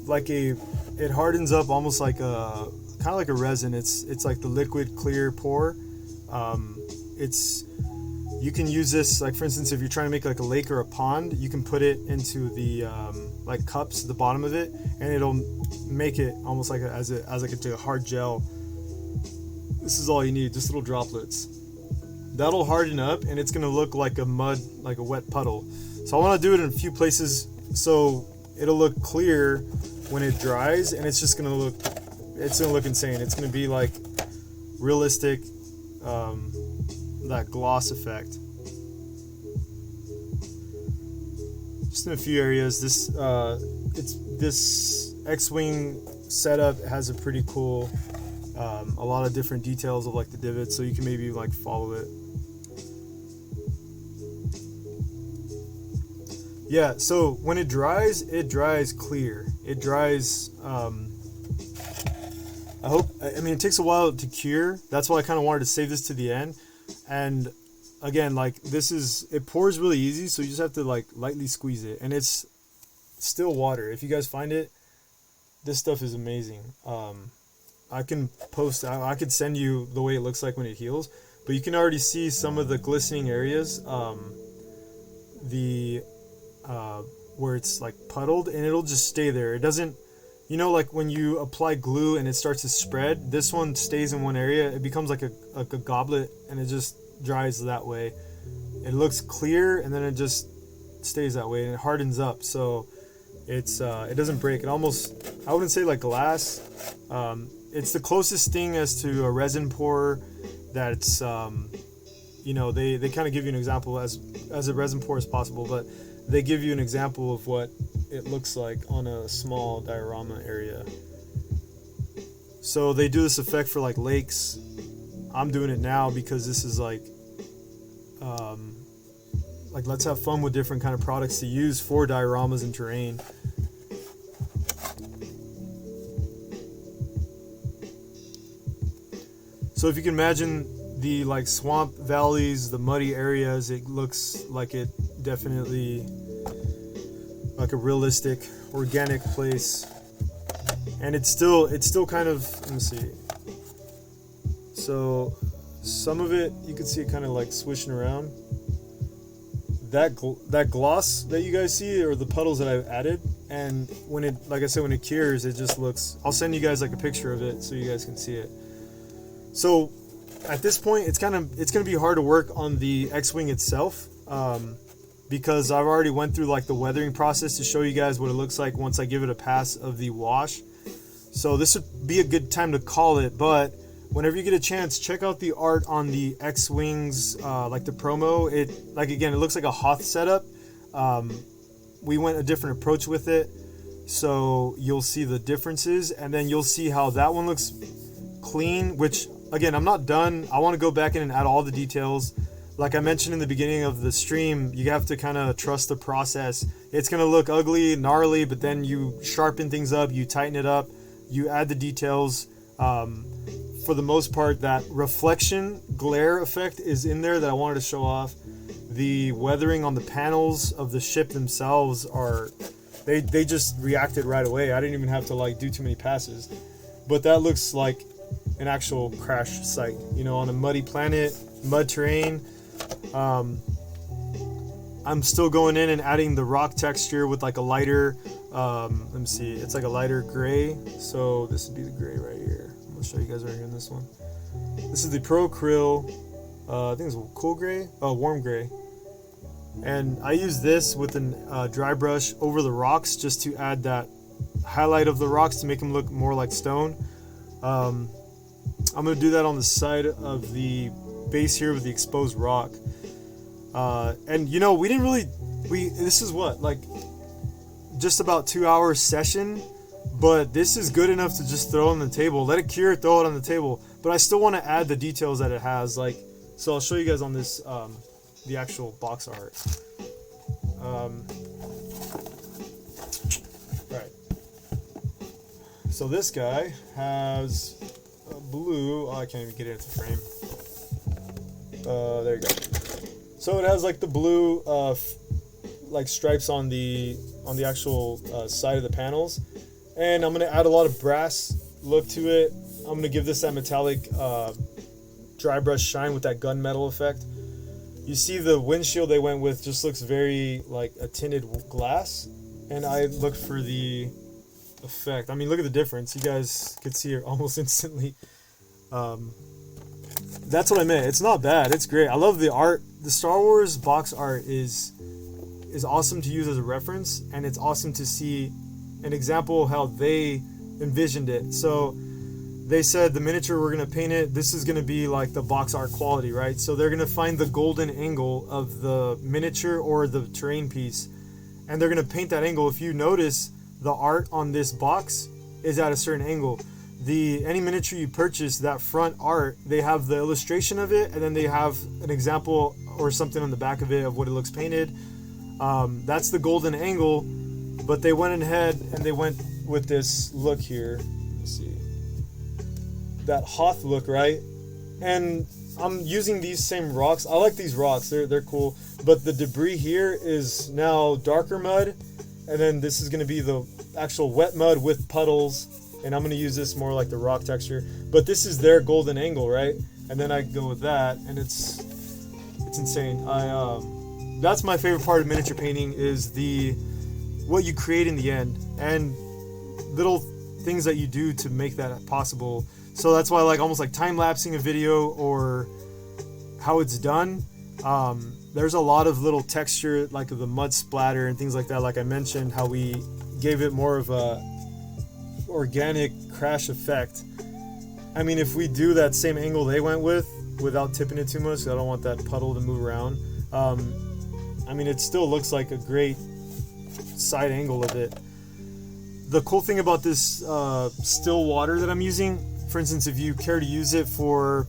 like it hardens up almost like kind of like a resin. It's like the liquid clear pour. You can use this, like, for instance, if you're trying to make like a lake or a pond, you can put it into the like cups at the bottom of it, and it'll make it almost like as a hard gel. This is all you need, just little droplets. That'll harden up, and it's gonna look like a wet puddle. So I want to do it in a few places so it'll look clear when it dries, and it's gonna look insane. It's gonna be like realistic, that gloss effect. Just in a few areas. This X-Wing setup has a pretty cool, a lot of different details of like the divots, so you can maybe like follow it. Yeah, so when it dries clear. It dries, I mean, it takes a while to cure. That's why I kind of wanted to save this to the end. And again, like, it pours really easy, so you just have to like lightly squeeze it. And it's still water. If you guys find it, this stuff is amazing. I could send you the way it looks like when it heals, but you can already see some of the glistening areas. Where it's like puddled, and it'll just stay there. It doesn't, like when you apply glue and it starts to spread, this one stays in one area. It becomes like a goblet, and it just dries that way. It looks clear, and then it just stays that way, and it hardens up, so it doesn't break. It almost, I wouldn't say like glass. It's the closest thing as to a resin pour that's, they kind of give you an example as a resin pour as possible, but they give you an example of what it looks like on a small diorama area. So they do this effect for like lakes. I'm doing it now because this is like let's have fun with different kind of products to use for dioramas and terrain. So if you can imagine the like swamp valleys, the muddy areas, it looks like it definitely like a realistic organic place, and it's still kind of, let me see, so some of it you can see it kind of like swishing around. That gloss that you guys see, or the puddles that I've added, and when it, like I said, when it cures, it just looks, I'll send you guys like a picture of it so you guys can see it. So at this point, it's going to be hard to work on the X-Wing itself, because I've already went through like the weathering process to show you guys what it looks like once I give it a pass of the wash. So this would be a good time to call it, but whenever you get a chance, check out the art on the X-Wings, like the promo. It, like, again, it looks like a Hoth setup. We went a different approach with it, so you'll see the differences, and then you'll see how that one looks clean, which, again, I'm not done. I want to go back in and add all the details. Like I mentioned in the beginning of the stream, you have to kind of trust the process. It's going to look ugly, gnarly, but then you sharpen things up, you tighten it up, you add the details. For the most part, that reflection glare effect is in there that I wanted to show off. The weathering on the panels of the ship themselves are, they just reacted right away. I didn't even have to like do too many passes, but that looks like an actual crash site, you know, on a muddy planet, mud terrain. I'm still going in and adding the rock texture with like a lighter, let me see, it's like a lighter gray. So this would be the gray right here. I'm gonna show you guys right here in this one. This is the Pro Krill, I think it's cool gray, warm gray. And I use this with a dry brush over the rocks just to add that highlight of the rocks to make them look more like stone. I'm gonna do that on the side of the base here with the exposed rock. And you know, we didn't really, this is what, like just about 2 hour session, but this is good enough to just throw on the table, let it cure, throw it on the table. But I still want to add the details that it has, like, so I'll show you guys on this, the actual box art. Right. So this guy has a blue, oh, I can't even get it into frame. There you go. So it has like the blue like stripes on the actual side of the panels, and I'm gonna add a lot of brass look to it. I'm gonna give this that metallic dry brush shine with that gunmetal effect. You see the windshield they went with just looks very like a tinted glass, and I looked for the effect. I mean, look at the difference. You guys could see it almost instantly. That's what I meant. It's not bad. It's great. I love the art. The Star Wars box art is awesome to use as a reference, and it's awesome to see an example of how they envisioned it. So they said the miniature we're going to paint it, this is going to be like the box art quality, right? So they're going to find the golden angle of the miniature or the terrain piece, and they're going to paint that angle. If you notice, the art on this box is at a certain angle. Any miniature you purchase, that front art, they have the illustration of it, and then they have an example or something on the back of it of what it looks painted. That's the golden angle, but they went ahead and they went with this look here. Let's see, that Hoth look, right? And I'm using these same rocks. I like these rocks, they're cool, but the debris here is now darker mud, and then this is going to be the actual wet mud with puddles, and I'm going to use this more like the rock texture, but this is their golden angle, right? And then I go with that, and it's insane. That's my favorite part of miniature painting, is what you create in the end and little things that you do to make that possible. So that's why I like almost like time-lapsing a video or how it's done. There's a lot of little texture, like the mud splatter and things like that. Like I mentioned, how we gave it more of a organic crash effect. I mean, if we do that same angle they went with without tipping it too much, I don't want that puddle to move around. I mean, it still looks like a great side angle of it. The cool thing about this still water that I'm using, for instance, if you care to use it for,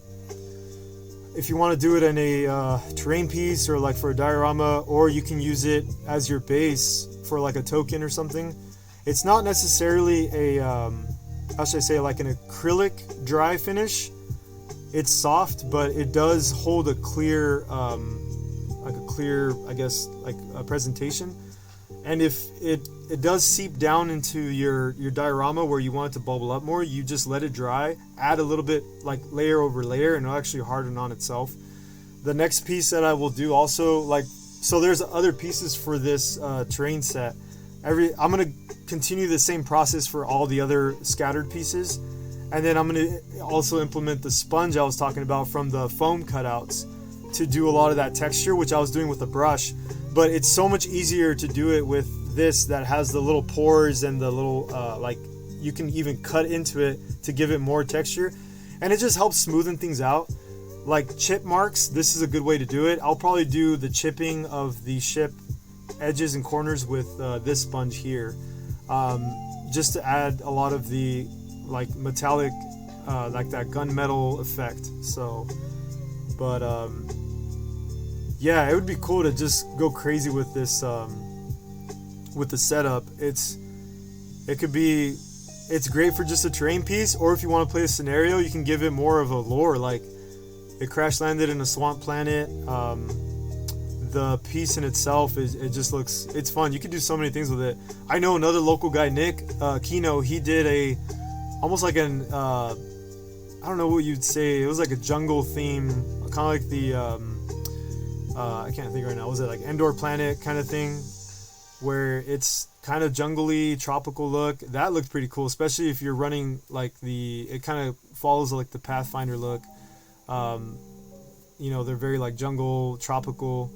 if you want to do it in a terrain piece or like for a diorama, or you can use it as your base for like a token or something. It's not necessarily a, how should I say, like an acrylic dry finish. It's soft, but it does hold a clear, I guess, like a presentation. And if it does seep down into your diorama where you want it to bubble up more, you just let it dry, add a little bit, like layer over layer, and it'll actually harden on itself. The next piece that I will do also, like, so there's other pieces for this terrain set. I'm gonna continue the same process for all the other scattered pieces, and then I'm gonna also implement the sponge I was talking about from the foam cutouts to do a lot of that texture, which I was doing with the brush. But it's so much easier to do it with this that has the little pores and the little like you can even cut into it to give it more texture, and it just helps smoothen things out. Like chip marks, this is a good way to do it. I'll probably do the chipping of the ship edges and corners with this sponge here, just to add a lot of the like metallic, like that gunmetal effect. So, but yeah, it would be cool to just go crazy with this, with the setup. It's great for just a terrain piece, or if you want to play a scenario, you can give it more of a lore, like it crash landed in a swamp planet. The piece in itself it's fun. You can do so many things with it. I know another local guy, Nick Kino, he did almost like an I don't know what you'd say, it was like a jungle theme, kind of like the I can't think right now, was it like Endor Planet kind of thing, where it's kind of jungly, tropical look. That looked pretty cool, especially if you're running like it kind of follows like the Pathfinder look. They're very like jungle, tropical,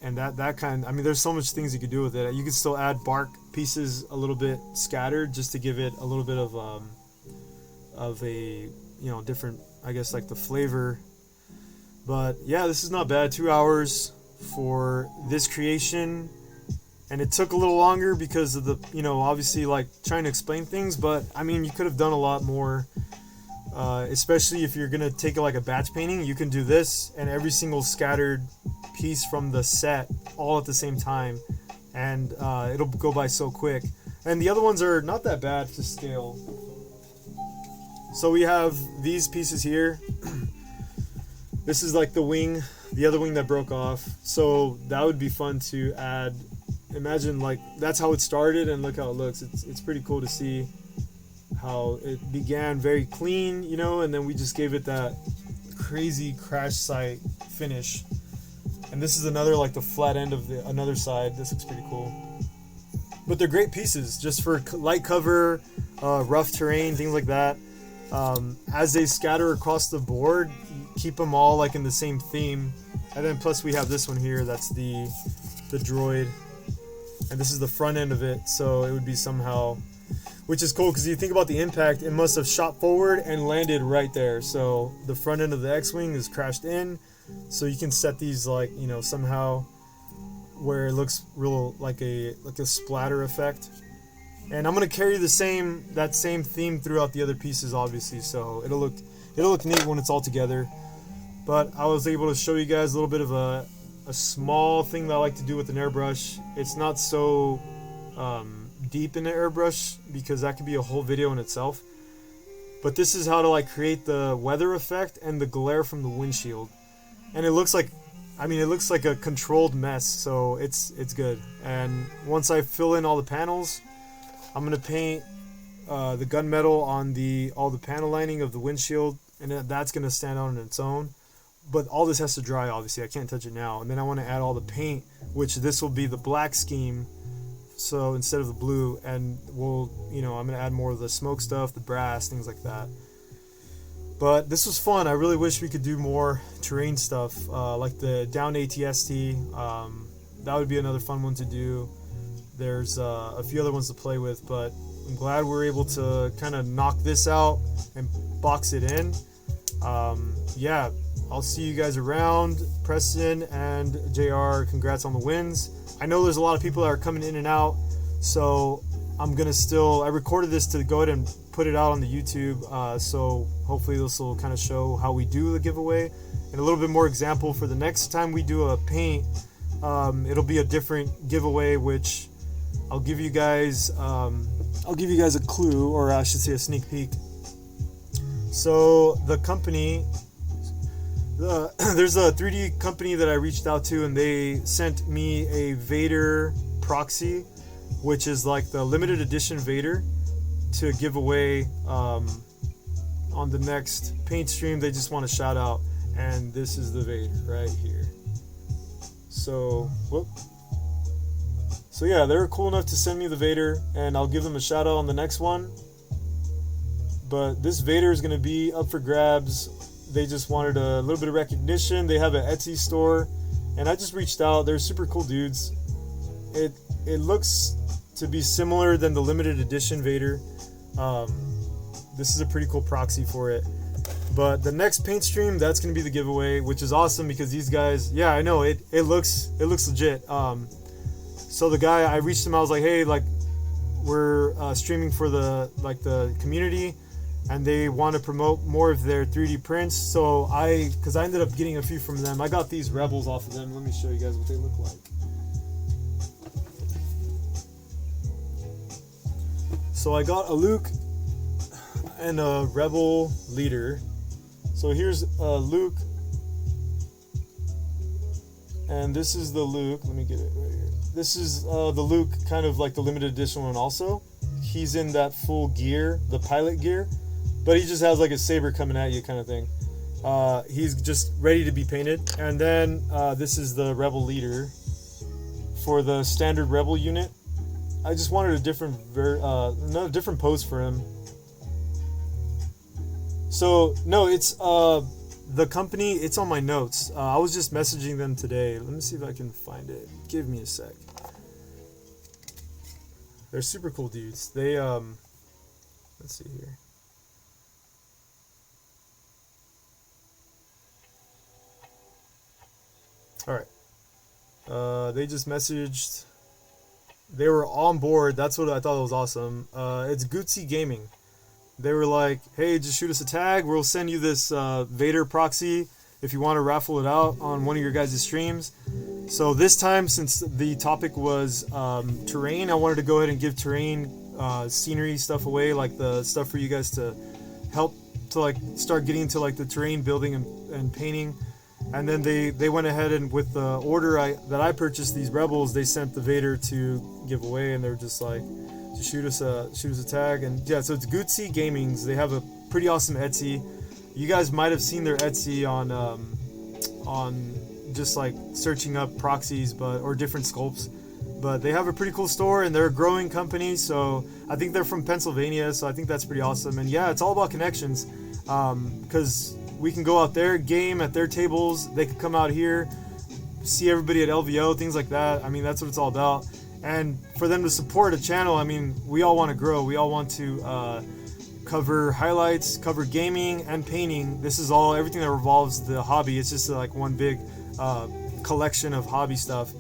and that kind. I mean, there's so much things you could do with it. You could still add bark pieces a little bit scattered, just to give it a little bit of a different, I guess, like the flavor. But yeah, this is not bad. 2 hours for this creation, and it took a little longer because of the obviously like trying to explain things. But I mean, you could have done a lot more. Especially if you're gonna take like a batch painting, you can do this and every single scattered piece from the set all at the same time, and it'll go by so quick. And the other ones are not that bad to scale. So we have these pieces here. This is like the wing, the other wing that broke off. So that would be fun to add. Imagine like that's how it started, and look how it looks. It's pretty cool to see how it began very clean, and then we just gave it that crazy crash site finish. And this is another, like the flat end of another side. This looks pretty cool. But they're great pieces just for light cover, rough terrain, things like that. As they scatter across the board, keep them all like in the same theme. And then plus we have this one here, that's the droid, and this is the front end of it, so it would be somehow, which is cool because you think about the impact, it must have shot forward and landed right there. So the front end of the X-Wing is crashed in, so you can set these like, somehow where it looks real like a splatter effect. And I'm gonna carry that same theme throughout the other pieces, obviously, so it'll look neat when it's all together. But I was able to show you guys a little bit of a small thing that I like to do with an airbrush. It's not so deep in the airbrush because that could be a whole video in itself. But this is how to like create the weather effect and the glare from the windshield. And it looks like a controlled mess, so it's good. And once I fill in all the panels, I'm gonna paint the gunmetal on all the panel lining of the windshield, and that's gonna stand out on its own. But all this has to dry, obviously. I can't touch it now. And then I want to add all the paint, which this will be the black scheme, so instead of the blue. And I'm gonna add more of the smoke stuff, the brass, things like that. But this was fun. I really wish we could do more terrain stuff, like the down ATST. That would be another fun one to do. There's a few other ones to play with, but I'm glad we're able to kind of knock this out and box it in. Yeah, I'll see you guys around. Preston and JR, congrats on the wins. I know there's a lot of people that are coming in and out, so I'm gonna I recorded this to go ahead and put it out on the YouTube, so hopefully this will kind of show how we do the giveaway and a little bit more example for the next time we do a paint. It'll be a different giveaway, which I'll give you guys a clue, or I should say a sneak peek. So the company, there's a 3D company that I reached out to, and they sent me a Vader proxy, which is like the limited edition Vader, to give away on the next paint stream. They just want to shout out, and this is the Vader right here. So So yeah, they were cool enough to send me the Vader, and I'll give them a shout out on the next one. But this Vader is going to be up for grabs. They just wanted a little bit of recognition. They have an Etsy store, and I just reached out. They're super cool dudes. It looks to be similar than the limited edition Vader. This is a pretty cool proxy for it. But the next paint stream, that's going to be the giveaway, which is awesome because these guys, yeah, I know it looks legit. So the guy, I reached him, I was like, hey, like, we're streaming for the community, and they want to promote more of their 3D prints. So because I ended up getting a few from them. I got these Rebels off of them. Let me show you guys what they look like. So I got a Luke and a Rebel leader. So here's Luke, and this is the Luke. Let me get it right here. This is the Luke, kind of like the limited edition one also. He's in that full gear, the pilot gear, but he just has like a saber coming at you kind of thing. He's just ready to be painted. And then this is the Rebel leader for the standard Rebel unit. I just wanted a different different pose for him. So no, it's the company. It's on my notes. I was just messaging them today. Let me see if I can find it. Give me a sec. They're super cool dudes. They let's see here. All right. They just messaged. They were on board. That's what I thought was awesome. It's Gucci Gaming. They were like, hey, just shoot us a tag. We'll send you this Vader proxy if you want to raffle it out on one of your guys' streams. So this time, since the topic was terrain, I wanted to go ahead and give terrain scenery stuff away, like the stuff for you guys to help to like start getting into like the terrain building and painting. And then they went ahead and with the order that I purchased these Rebels, they sent the Vader to give away, and they were just like, just shoot us a tag. And yeah, so it's Gucci Gaming's. They have a pretty awesome Etsy. You guys might have seen their Etsy on just like searching up proxies, or different sculpts. But they have a pretty cool store, and they're a growing company. So I think they're from Pennsylvania. So I think that's pretty awesome. And yeah, it's all about connections, because we can go out there, game at their tables. They could come out here, see everybody at LVO, things like that. I mean, that's what it's all about. And for them to support a channel, I mean, we all want to grow. We all want to cover highlights, cover gaming and painting. This is all, everything that revolves the hobby. It's just like one big collection of hobby stuff.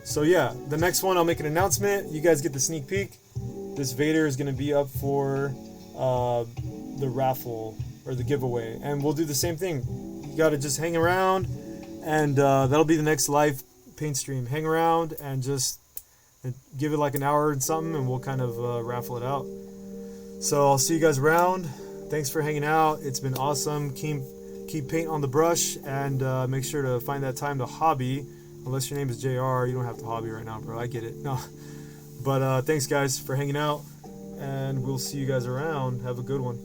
So yeah, the next one I'll make an announcement. You guys get the sneak peek. This Vader is going to be up for the raffle or the giveaway, and we'll do the same thing. You got to just hang around, and that'll be the next live paint stream. Hang around and just give it like an hour and something, and we'll kind of raffle it out. So I'll see you guys around. Thanks for hanging out. It's been awesome. Keep paint on the brush, and make sure to find that time to hobby. Unless your name is JR, you don't have to hobby right now, bro. I get it. No, but thanks guys for hanging out, and we'll see you guys around. Have a good one.